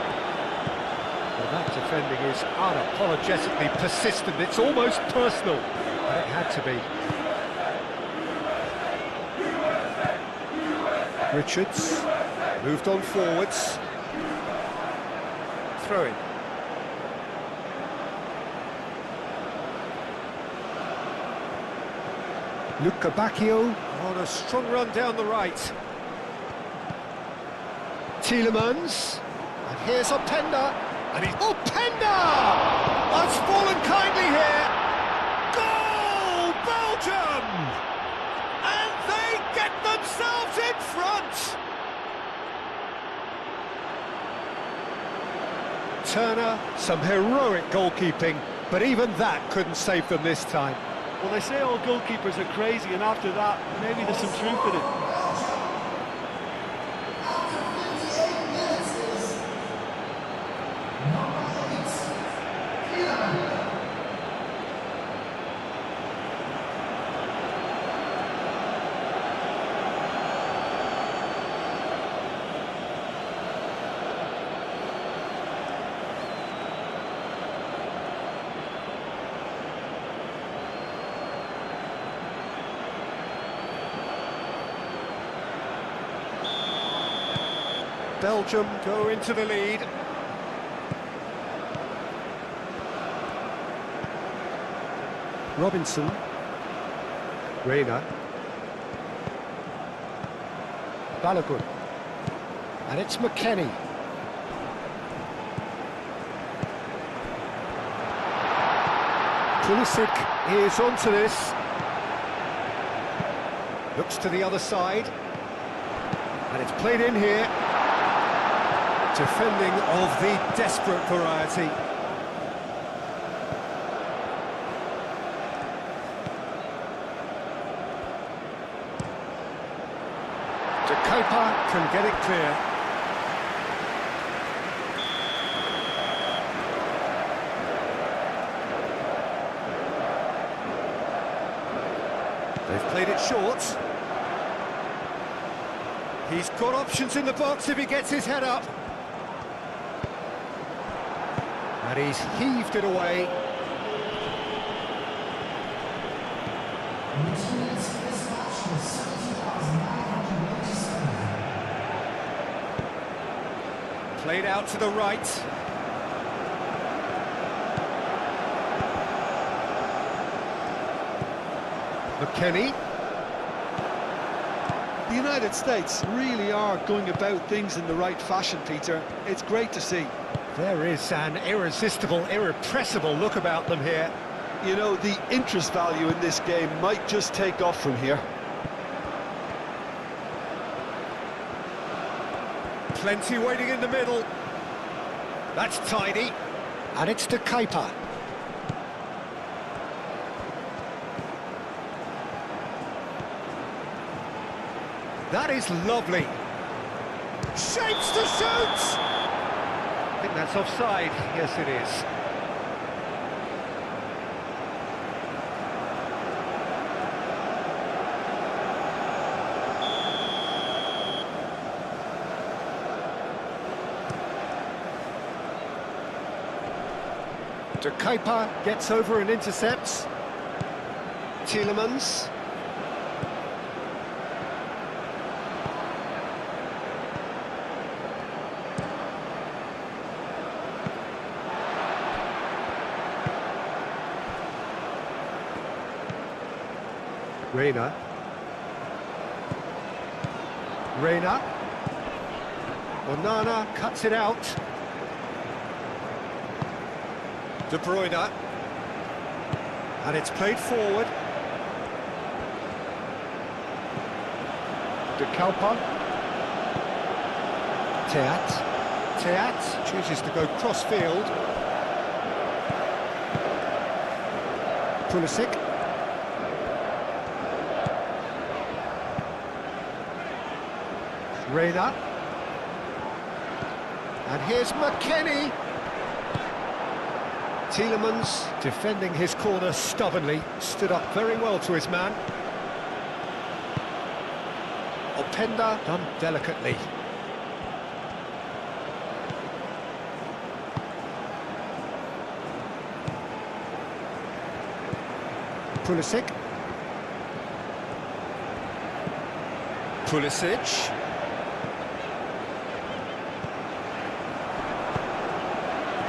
Well, that defending is unapologetically persistent. It's almost personal, but it had to be. Richards moved on forwards. Throwing. Bacchio on a strong run down the right. Tielemans, and here's Openda, and he's... Openda! Has fallen kindly here. Goal, Belgium! And they get themselves in front! Turner, some heroic goalkeeping, but even that couldn't save them this time. Well, they say all goalkeepers are crazy, and after that, maybe there's some truth in it. Belgium go into the lead. Robinson. Reina. Balogun. And it's McKennie. Pulisic is onto this. Looks to the other side. And it's played in here. Defending of the desperate variety. De Kepa can get it clear. They've played it short. He's got options in the box if he gets his head up. And he's heaved it away. Played out to the right. McKennie. The United States really are going about things in the right fashion, Peter. It's great to see. There is an irresistible, irrepressible look about them here. You know, the interest value in this game might just take off from here. Plenty waiting in the middle. That's tidy. And it's De Kepa. That is lovely. Shapes to shoot! I think that's offside. Yes, it is. De Kepa gets over and intercepts. Tielemans. Reina. Onana cuts it out. De Bruyne. And it's played forward. De Kalpa. Teat chooses to go cross-field. Pulisic. Reina. And here's McKennie. Tielemans, defending his corner stubbornly, stood up very well to his man. Openda done delicately. Pulisic.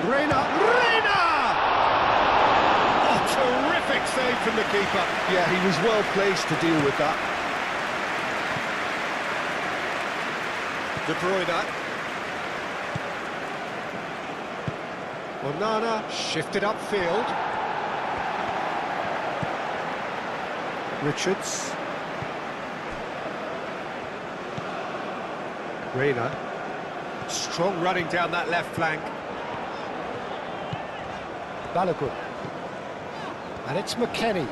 Reina! Oh, terrific save from the keeper. Yeah, he was well placed to deal with that. De Bruyne. Onana shifted upfield. Richards. Reina. Strong running down that left flank. Balogun. And it's McKennie.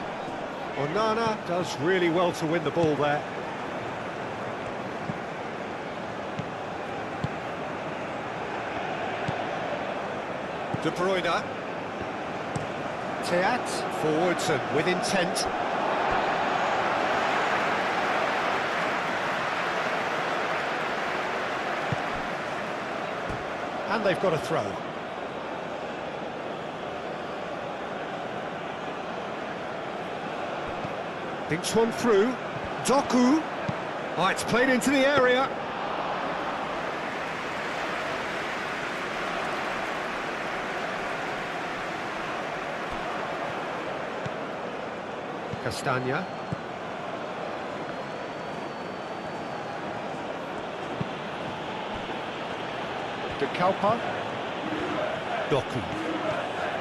Onana does really well to win the ball there. De Bruyne. Teat forwards and with intent. And they've got a throw. Thinks one through. Doku. Oh, it's played into the area. Castagna. De Kalpa. Doku.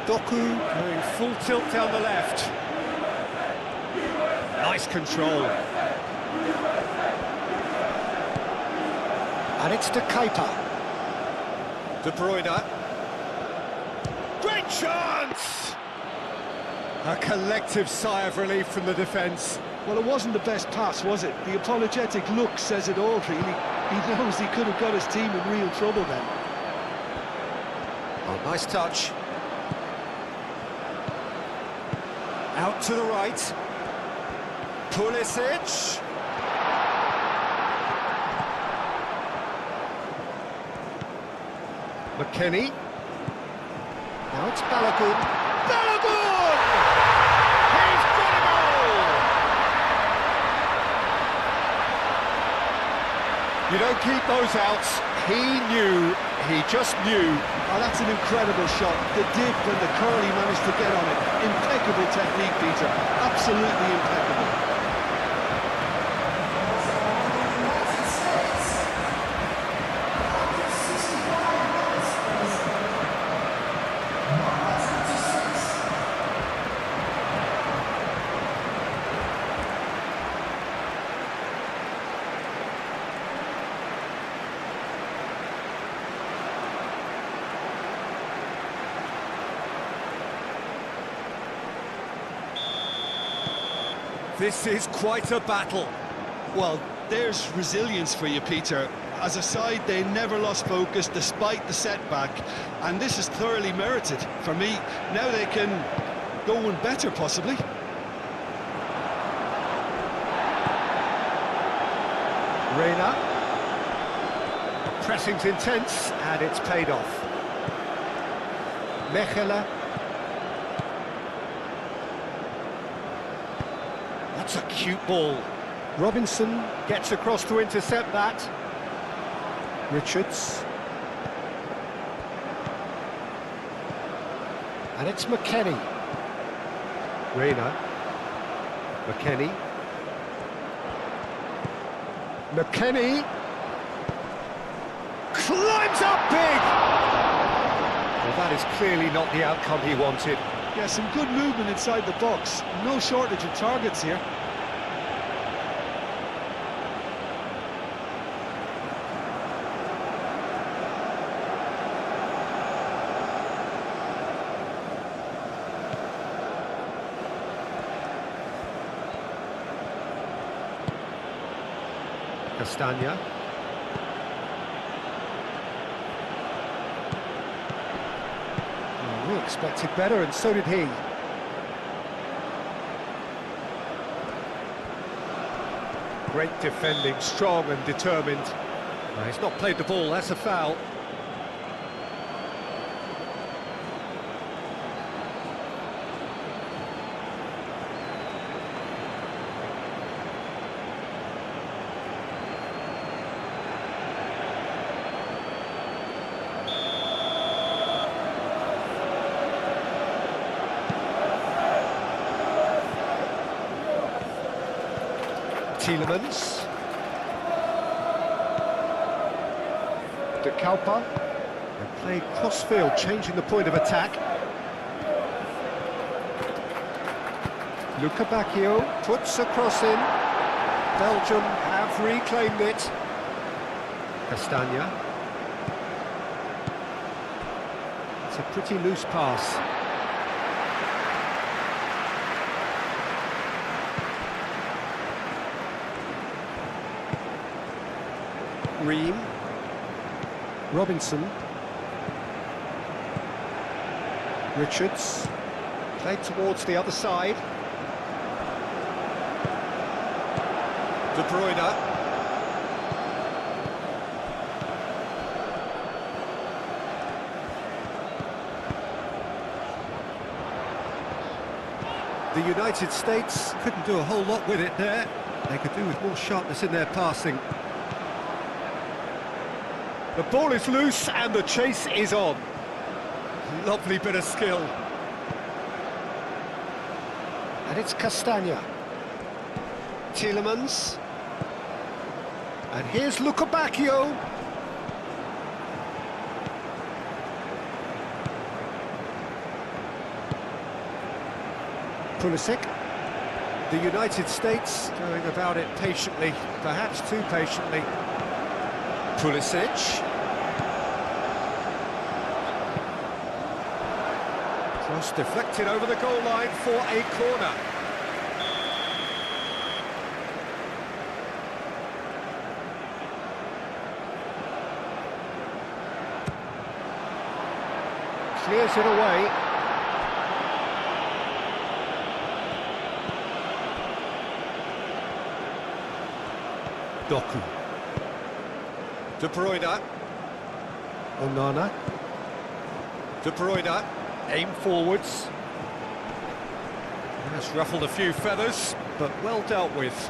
Doku going full tilt down the left. Nice control. And it's De Kepa. De Bruyne. Great chance! A collective sigh of relief from the defence. Well, it wasn't the best pass, was it? The apologetic look says it all, really. He knows he could have got his team in real trouble then. Oh, nice touch. Out to the right. Pulisic. McKennie. Now it's Balogun. Balogun! He's got a goal! You don't keep those outs. He just knew. Oh, that's an incredible shot. The dip and the curl he managed to get on it. Impeccable technique, Peter. Absolutely impeccable. This is quite a battle. Well, there's resilience for you, Peter. As a side, they never lost focus despite the setback, and this is thoroughly merited for me. Now they can go one better, possibly. Reina. Pressing's intense, and it's paid off. Mechelen. That's a cute ball. Robinson gets across to intercept that. Richards. And it's McKennie. Reina. McKennie. Climbs up big! Well, that is clearly not the outcome he wanted. Yeah, some good movement inside the box. No shortage of targets here. Castagna. We expected better, and so did he. Great defending, strong and determined. He's not played the ball, that's a foul. Tielemans. De Kalpa. They played cross-field, changing the point of attack. Luca Bacchio puts a cross in. Belgium have reclaimed it. Castagna. It's a pretty loose pass. Ream, Robinson, Richards, played towards the other side. De Bruyne. The United States couldn't do a whole lot with it there. They could do with more sharpness in their passing. The ball is loose and the chase is on. Lovely bit of skill. And it's Castagna. Tielemans. And here's Luca Bacchio. Pulisic. The United States going about it patiently, perhaps too patiently. Pulisic. Cross deflected over the goal line for a corner. Clears it away. Doku. De Bruyne. Onana. De Bruyne. Aim forwards. That's ruffled a few feathers, but well dealt with.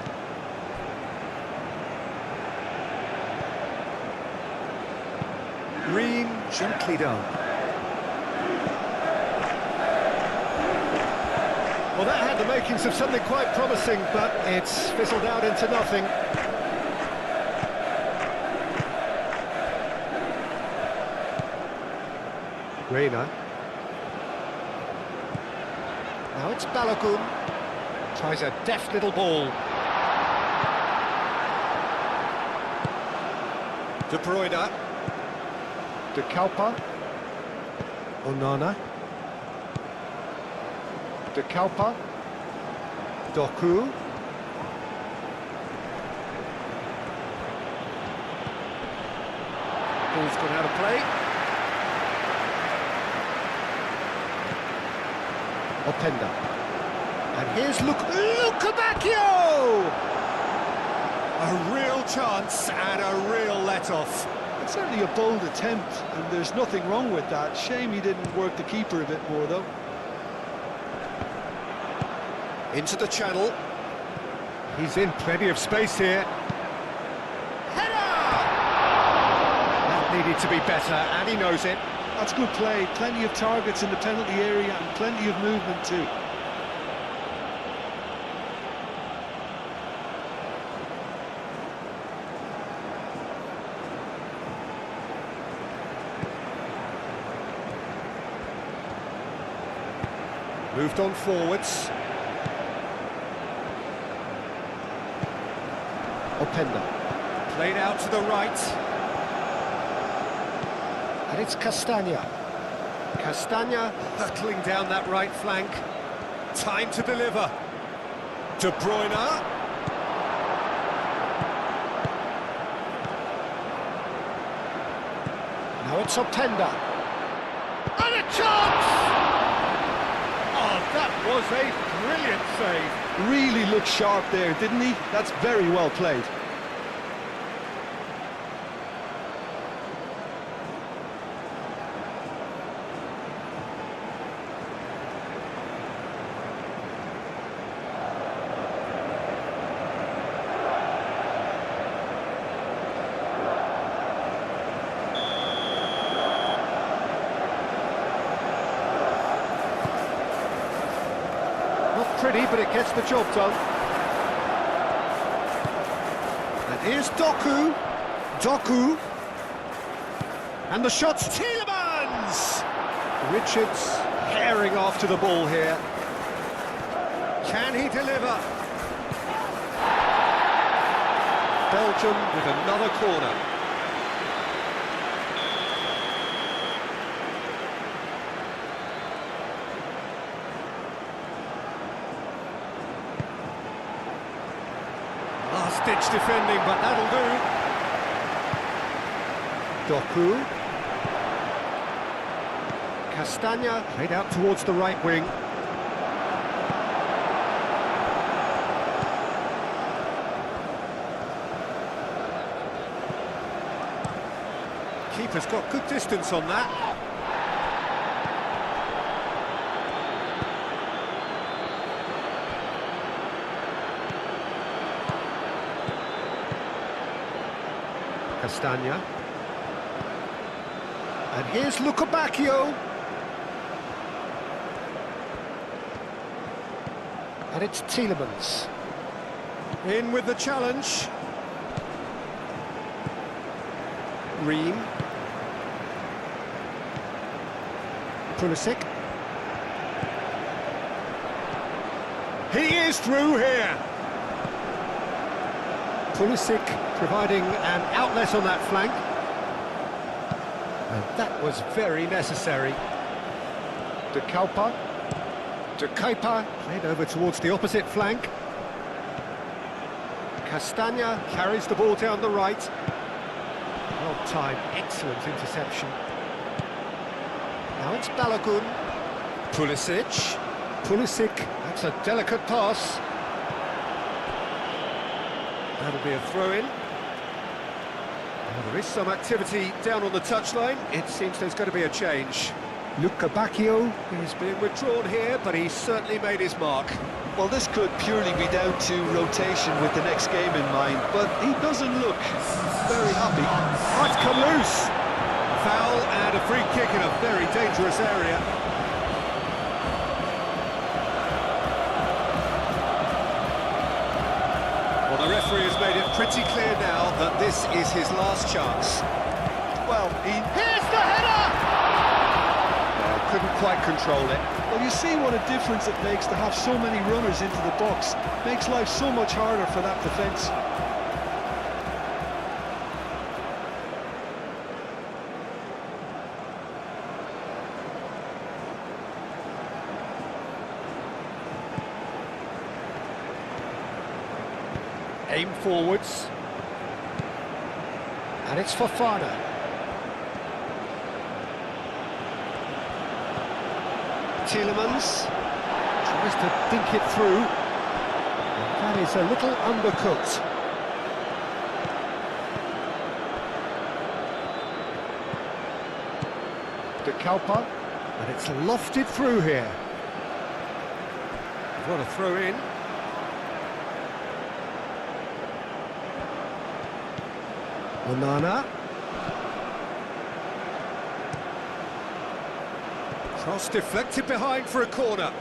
Ream, gently done. Well, that had the makings of something quite promising, but it's fizzled out into nothing. Reina. Now it's Balogun. Tries a deft little ball. De Bruyne. De Kalpa. Onana. De Kalpa. Doku. Ball's gone out of play. Openda. And here's Luca Bacchio! A real chance and a real let-off. It's certainly a bold attempt, and there's nothing wrong with that. Shame he didn't work the keeper a bit more, though. Into the channel. He's in plenty of space here. Header! That needed to be better, and he knows it. That's good play. Plenty of targets in the penalty area and plenty of movement too. Moved on forwards. Openda. Played out to the right. And it's Castagna. Castagna hurtling down that right flank. Time to deliver. De Bruyne. Now it's Openda. And a chance! Oh, that was a brilliant save. Really looked sharp there, didn't he? That's very well played. Pretty, but it gets the job done. And here's Doku. Doku. And the shot's Tielemans! Richards herring after the ball here. Can he deliver? Belgium with another corner. Last-ditch defending, but that'll do. Doku. Castagna played out towards the right wing. Keeper's got good distance on that. Castagna. And here's Bacchio. And it's Tielemans. In with the challenge. Ream. Pulisic. He is through here. Pulisic providing an outlet on that flank. And that was very necessary. De Kuyper played over towards the opposite flank. Castagna carries the ball down the right. Well timed, excellent interception. Now it's Balogun. Pulisic, that's a delicate pass. That'll be a throw-in. Well, there is some activity down on the touchline. It seems there's going to be a change. Bacchio is being withdrawn here, but he's certainly made his mark. Well, this could purely be down to rotation with the next game in mind, but he doesn't look very happy. Might come loose. Foul and a free kick in a very dangerous area. Well, the referee has made it pretty clear now that this is his last chance. Well, Here's the header! Couldn't quite control it. Well, you see what a difference it makes to have so many runners into the box. Makes life so much harder for that defence. Aim forwards. And it's Fofana. Tielemans tries to dink it through. And that is a little undercooked. De Kuyper, and it's lofted through here. What a throw in. Onana. Cross deflected behind for a corner.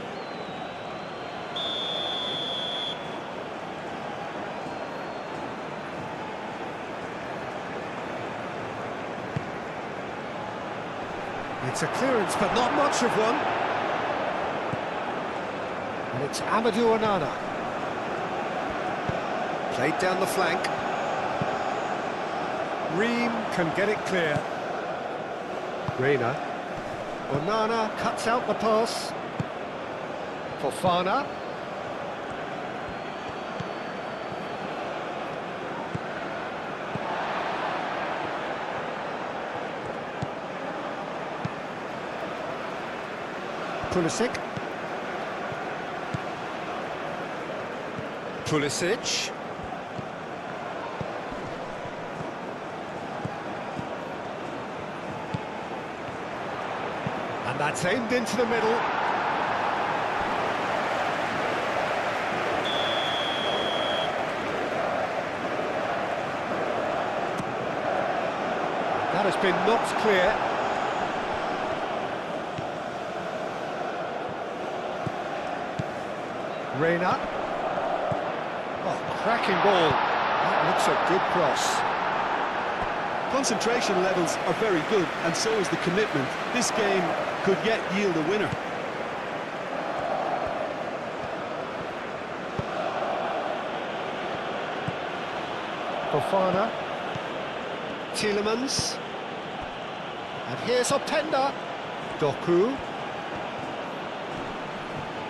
It's a clearance, but not much of one. It's Amadou Onana. Played down the flank. Ream can get it clear. Reina. Onana cuts out the pass. Fofana. Pulisic. Pulisic. And that's aimed into the middle. That has been knocked clear. Reina. Oh, cracking ball. That looks a good cross. Concentration levels are very good, and so is the commitment. This game could yet yield a winner. Fofana. Tielemans. And here's Openda. Doku.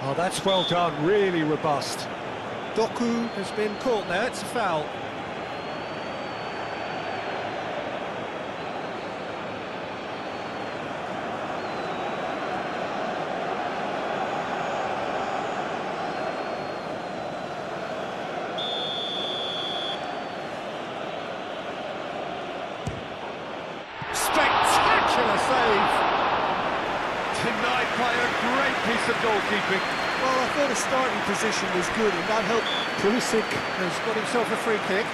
Oh, that's well done, really robust. Doku has been caught there, it's a foul. Spectacular save! Denied by a great piece of goalkeeping. Well, I thought his starting position was good, and that helped. Pulisic has got himself a free kick.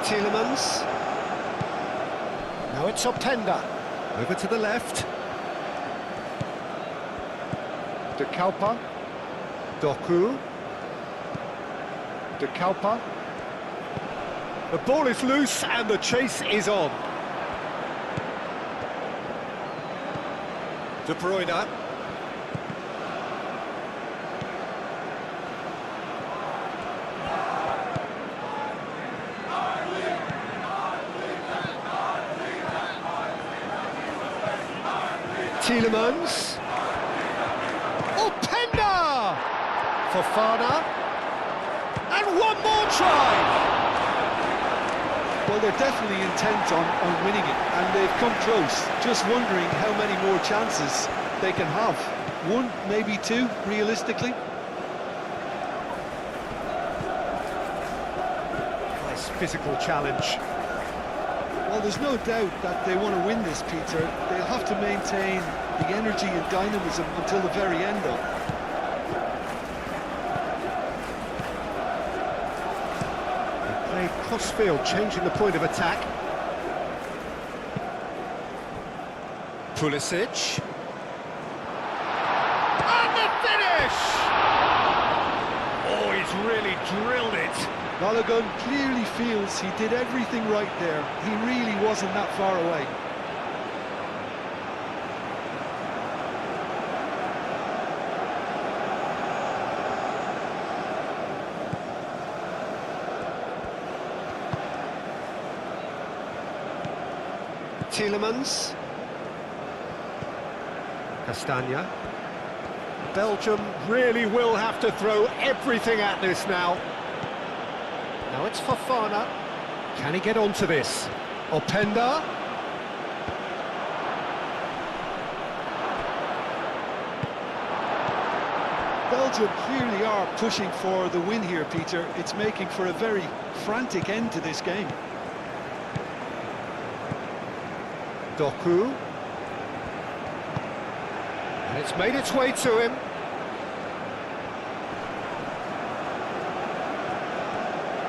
Tielemans. Now it's Openda. Over to the left. De Kalpa. Doku. De Kalpa. The ball is loose and the chase is on. De Bruyne. Tielemans. Openda! Fofana. And one more try! Well, they're definitely intent on winning it, and they've come close. Just wondering how many more chances they can have. One, maybe two, realistically. Nice physical challenge. Well, there's no doubt that they want to win this, Peter. They'll have to maintain the energy and dynamism until the very end, though. They played cross-field, changing the point of attack. Pulisic. And the finish! Oh, he's really drilled it. Balogun clearly feels he did everything right there. He really wasn't that far away. Tielemans. Castagna. Belgium really will have to throw everything at this now. Now it's Fofana. Can he get onto this? Openda. Belgium clearly are pushing for the win here, Peter. It's making for a very frantic end to this game. Doku. And it's made its way to him.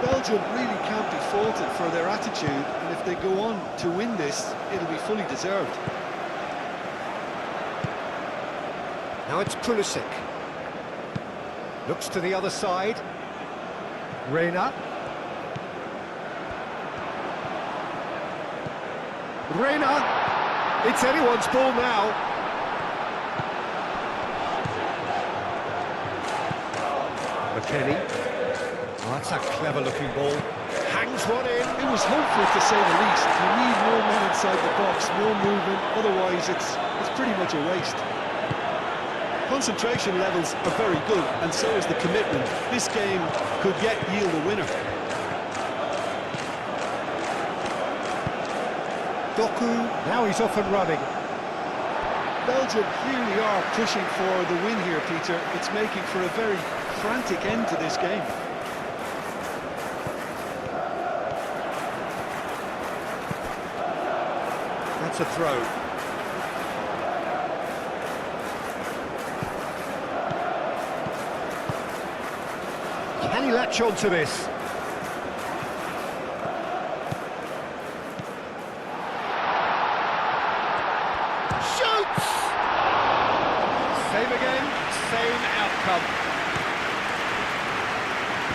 Belgium really can't be faulted for their attitude, and if they go on to win this, it'll be fully deserved. Now it's Pulisic. Looks to the other side. Reina. Reina! It's anyone's ball now. McKennie. Oh, that's a clever-looking ball. Hangs one in. It was hopeful, to say the least. You need more men inside the box, more movement, otherwise it's pretty much a waste. Concentration levels are very good, and so is the commitment. This game could yet yield a winner. Doku, now he's off and running. Belgium clearly are pushing for the win here, Peter. It's making for a very frantic end to this game. That's a throw. Can he latch on to this? Shoots! Same again, same outcome.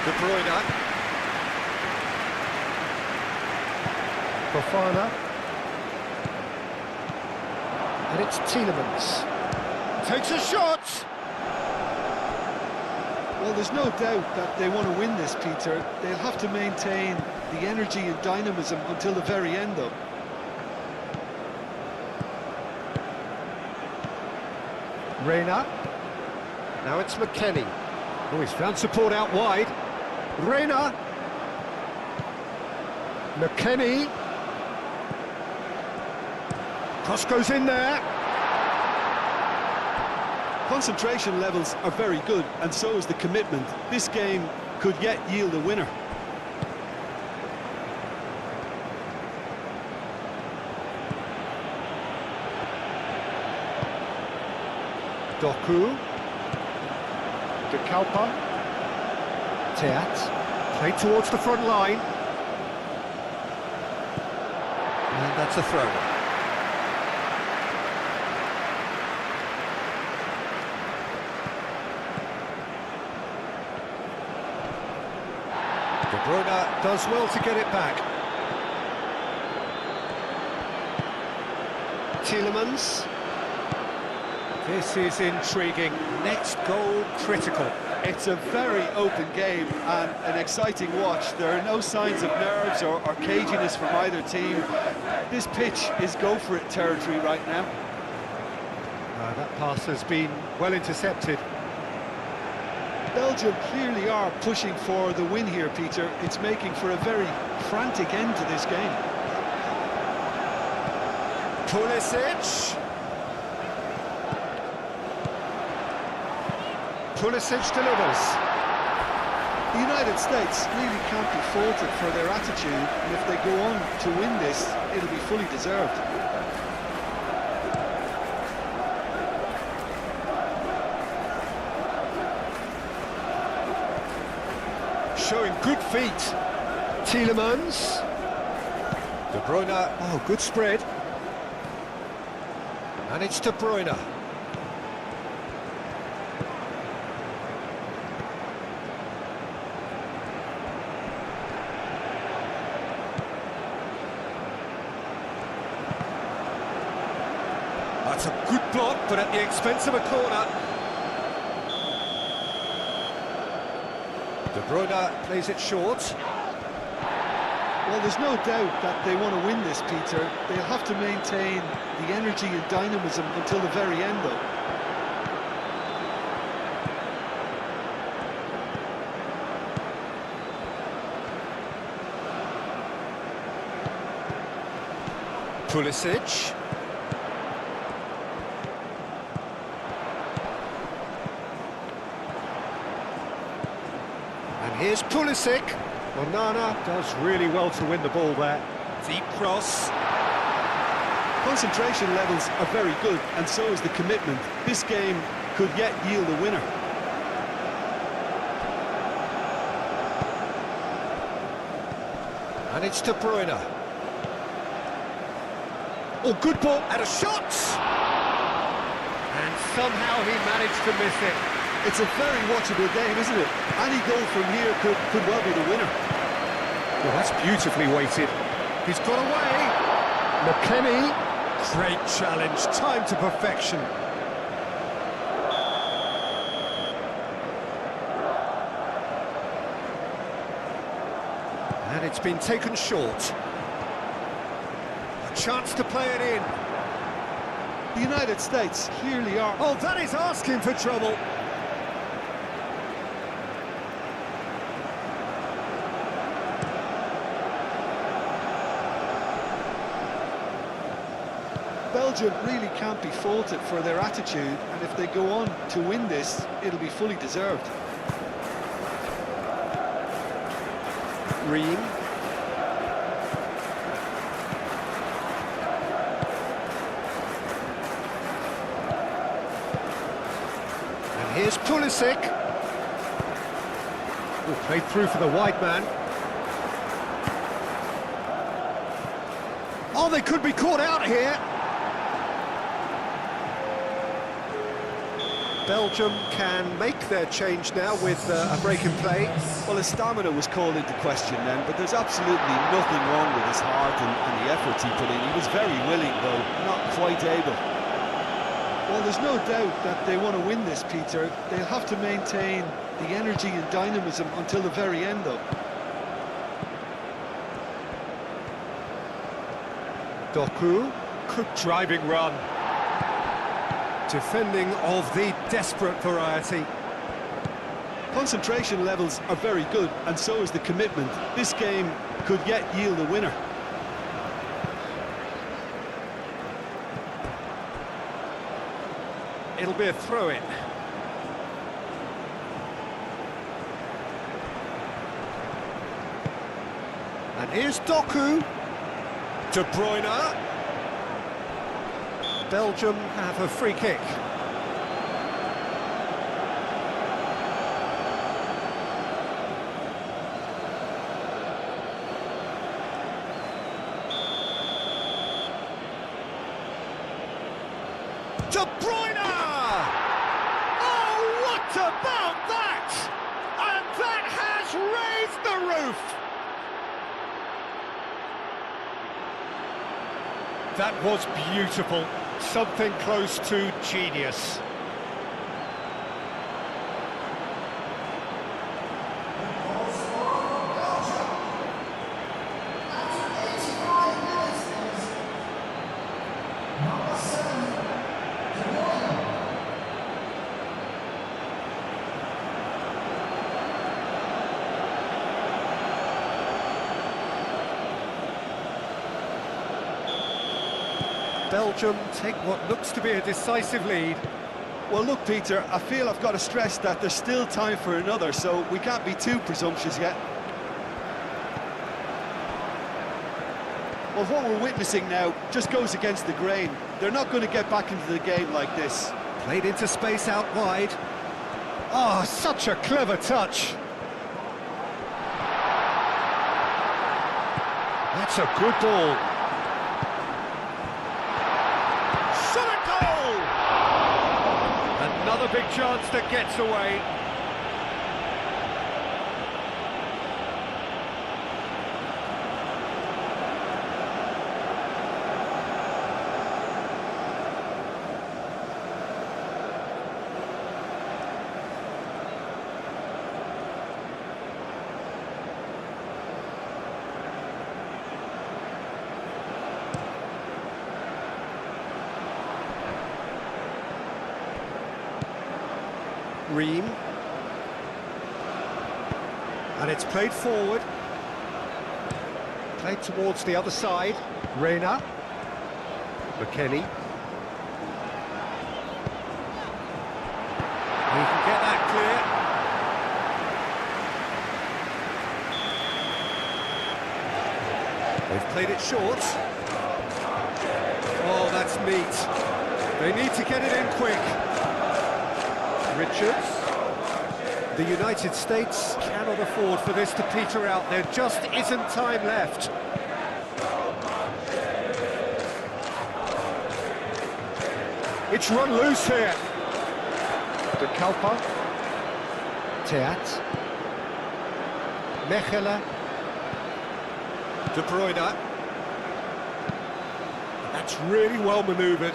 De Bruyne. Fofana. And it's Tielemans. Takes a shot! Well, there's no doubt that they want to win this, Peter. They'll have to maintain the energy and dynamism until the very end, though. Reina. Now it's McKennie. Oh, he's found support out wide. Reina. McKennie. Cross goes in there. Concentration levels are very good, and so is the commitment. This game could yet yield a winner. Doku. De Kalpa. Teat. Played towards the front line. And that's a throw. De Bruyne does well to get it back. Tielemans. This is intriguing. Next goal critical. It's a very open game and an exciting watch. There are no signs of nerves or caginess from either team. This pitch is go-for-it territory right now. That pass has been well intercepted. Belgium clearly are pushing for the win here, Peter. It's making for a very frantic end to this game. Pulisic. Pulisic delivers. The United States really can't be faulted for their attitude, and if they go on to win this, it'll be fully deserved. Showing good feet. Tielemans. De Bruyne. Oh, good spread. And it's De Bruyne. That's a good block, but at the expense of a corner. De Bruyne plays it short. Well, there's no doubt that they want to win this, Peter. They'll have to maintain the energy and dynamism until the very end, though. Pulisic. And here's Pulisic. Onana does really well to win the ball there. Deep cross. Concentration levels are very good, and so is the commitment. This game could yet yield a winner. And it's De Bruyne. Oh, good ball, and a shot! And somehow he managed to miss it. It's a very watchable game, isn't it? Any goal from here could well be the winner. Well, that's beautifully weighted. He's got away. McKennie. Great challenge, time to perfection. And it's been taken short. A chance to play it in. The United States clearly are... Oh, that is asking for trouble. Belgium really can't be faulted for their attitude, and if they go on to win this, it'll be fully deserved. Ream. And here's Pulisic. Oh, played through for the wide man. Oh, they could be caught out here. Belgium can make their change now with a break in play. Well, his stamina was called into question then, but there's absolutely nothing wrong with his heart and the efforts he put in. He was very willing, though, not quite able. Well, there's no doubt that they want to win this, Peter. They'll have to maintain the energy and dynamism until the very end, though. Doku, good driving run. Defending of the desperate variety. Concentration levels are very good, and so is the commitment. This game could yet yield a winner. It'll be a throw-in. And here's Doku. De Bruyne. Belgium have a free kick. De Bruyne! Oh, what about that? And that has raised the roof! That was beautiful. Something close to genius. Belgium take what looks to be a decisive lead. Well, look, Peter, I feel I've got to stress that there's still time for another, so we can't be too presumptuous yet. Well, what we're witnessing now just goes against the grain. They're not going to get back into the game like this. Played into space out wide. Oh, such a clever touch. That's a good ball. Another big chance that gets away. Ream. And it's played forward. Played towards the other side. Reina. McKennie. He can get that clear. They've played it short. Oh, that's neat. They need to get it in quick. Richards. The United States cannot afford for this to peter out. There just isn't time left. It's run loose here. De Kalpa. Teat. Mechelen. De Bruyne. That's really well manoeuvred.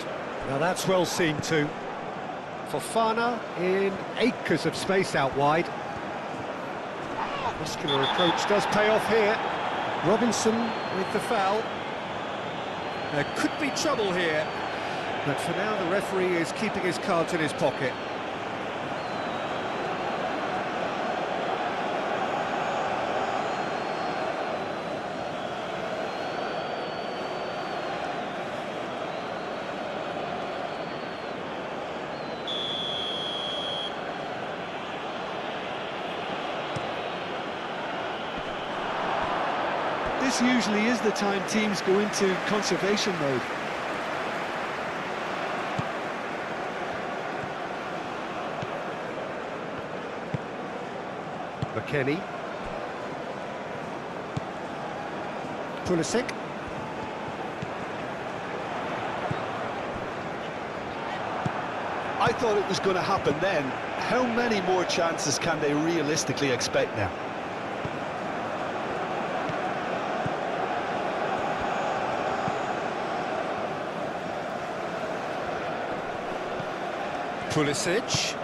Now that's well seen too. Fofana in acres of space out wide. Muscular approach does pay off here. Robinson with the foul. There could be trouble here, but for now the referee is keeping his cards in his pocket. This usually is the time teams go into conservation mode. McKennie. Pulisic. I thought it was going to happen then. How many more chances can they realistically expect now? Pulisic.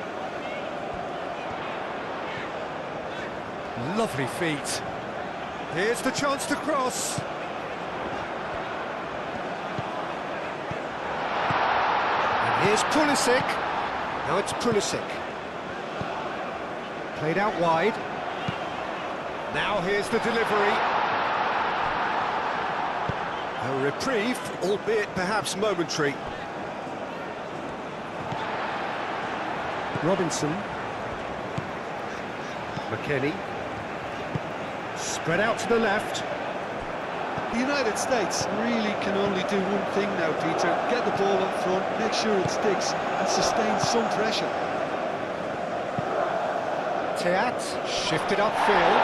Lovely feet. Here's the chance to cross. And here's Pulisic. Now it's Pulisic. Played out wide. Now here's the delivery. A reprieve, albeit perhaps momentary. Robinson. McKennie. Spread out to the left. The United States really can only do one thing now, Peter. Get the ball up front, make sure it sticks, and sustain some pressure. Teat shifted upfield.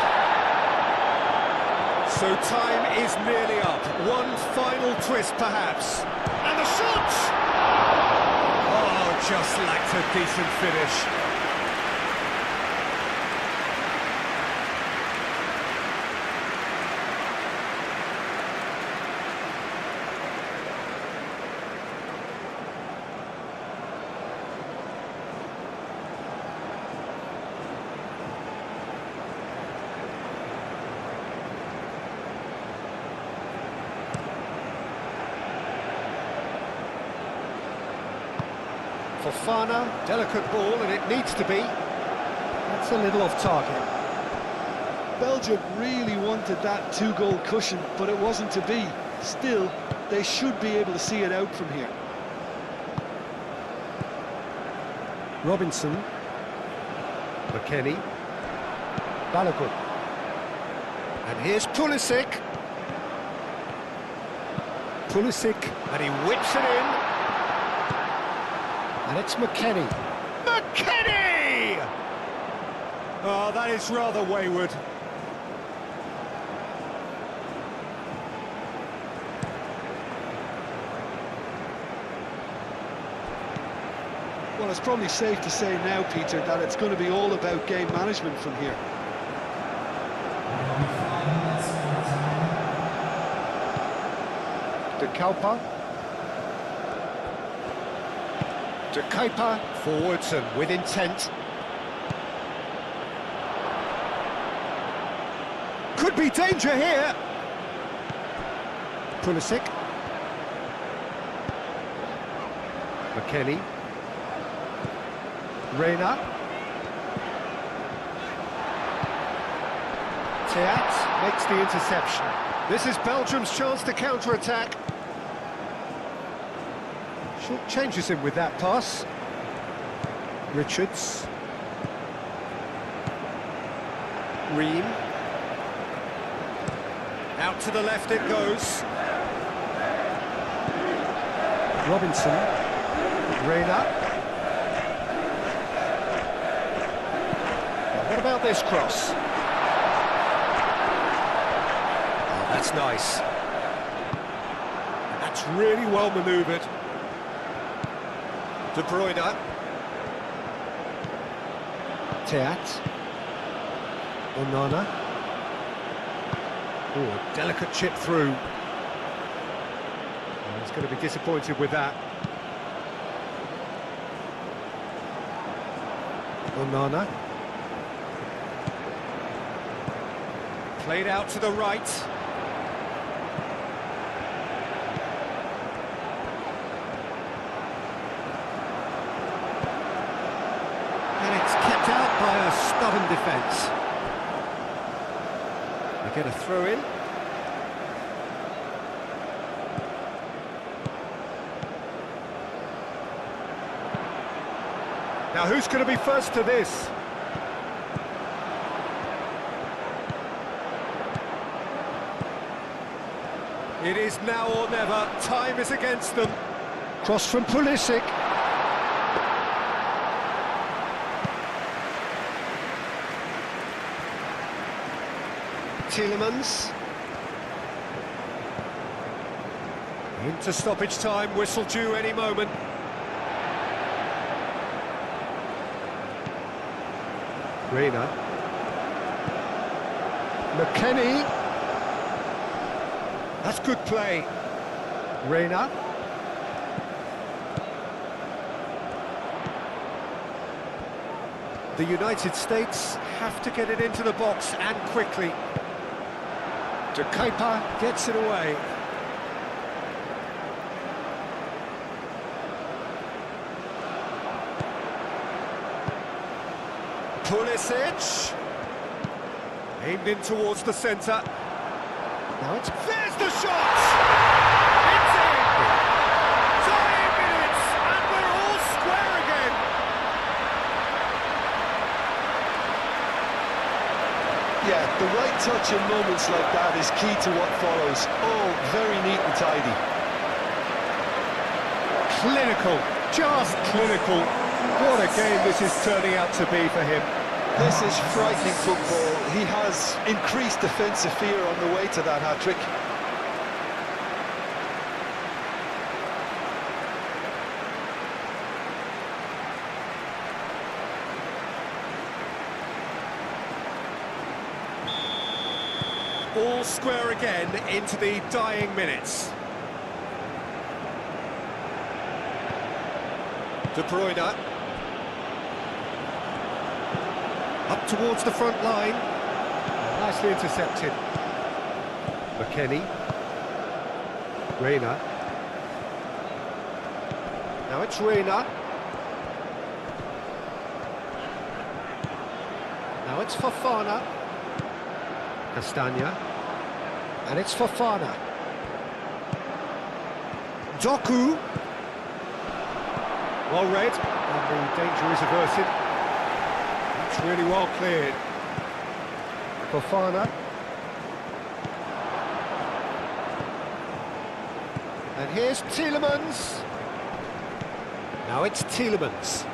So time is nearly up. One final twist, perhaps. And the shot! Oh, just lacked a decent finish. Fofana, delicate ball, and it needs to be. That's a little off target. Belgium really wanted that two-goal cushion, but it wasn't to be. Still, they should be able to see it out from here. Robinson. McKennie. Balogun. And here's Pulisic. Pulisic, and he whips it in. And it's McKennie. McKennie! Oh, that is rather wayward. Well, it's probably safe to say now, Peter, that it's going to be all about game management from here. De Kalpa. De Kuiper forwards and with intent. Could be danger here. Pulisic. McKennie. Reina. Teat makes the interception. This is Belgium's chance to counter-attack. Short changes him with that pass. Richards. Ream. Out to the left it goes. Robinson. Reina. about this cross? Oh, that's nice. That's really well manoeuvred. De Bruyne. Teat. Onana. Oh, a delicate chip through. Oh, he's going to be disappointed with that. Onana. Played out to the right. And it's kept out by a stubborn defence. They get a throw in. Now who's going to be first to this? It is now or never. Time is against them. Cross from Pulisic. Tielemans. Into stoppage time, whistle due any moment. Reina. McKennie. That's good play. Reina. The United States have to get it into the box and quickly. De Kuyper gets it away. Pulisic. Aimed in towards the centre. Now it's... There's the shot! It's in! Dying minutes, and we're all square again! Yeah, the right touch in moments like that is key to what follows. Oh, very neat and tidy. Clinical, just clinical. What a game this is turning out to be for him. This is frightening football. He has increased defensive fear on the way to that hat-trick. All square again into the dying minutes. De Bruyne. Up towards the front line. Nicely intercepted. McKennie. Reina. Now it's Reina. Now it's Fofana. Castagna. And it's Fofana. Doku. Well read, and the danger is averted. That's really well cleared. Fofana. And here's Tielemans. Now it's Tielemans.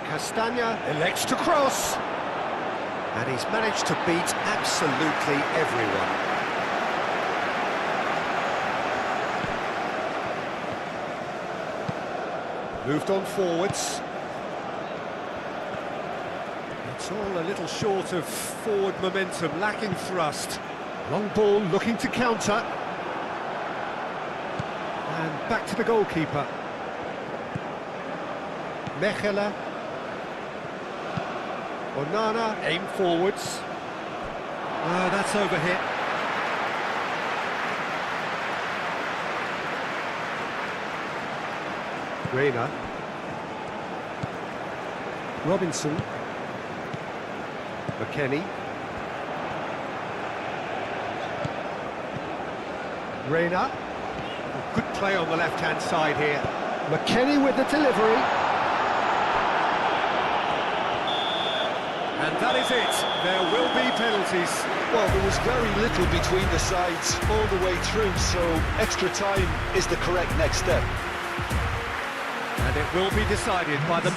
Castagna elects to cross. And he's managed to beat absolutely everyone. Moved on forwards. It's all a little short of forward momentum, lacking thrust. Long ball looking to counter. And back to the goalkeeper. Mechela. Onana, aim forwards. That's overhit. Reina. Robinson. McKennie. Reina. Good play on the left-hand side here. McKennie with the delivery. And that is it. There will be penalties. Well, there was very little between the sides all the way through, so extra time is the correct next step. And it will be decided by the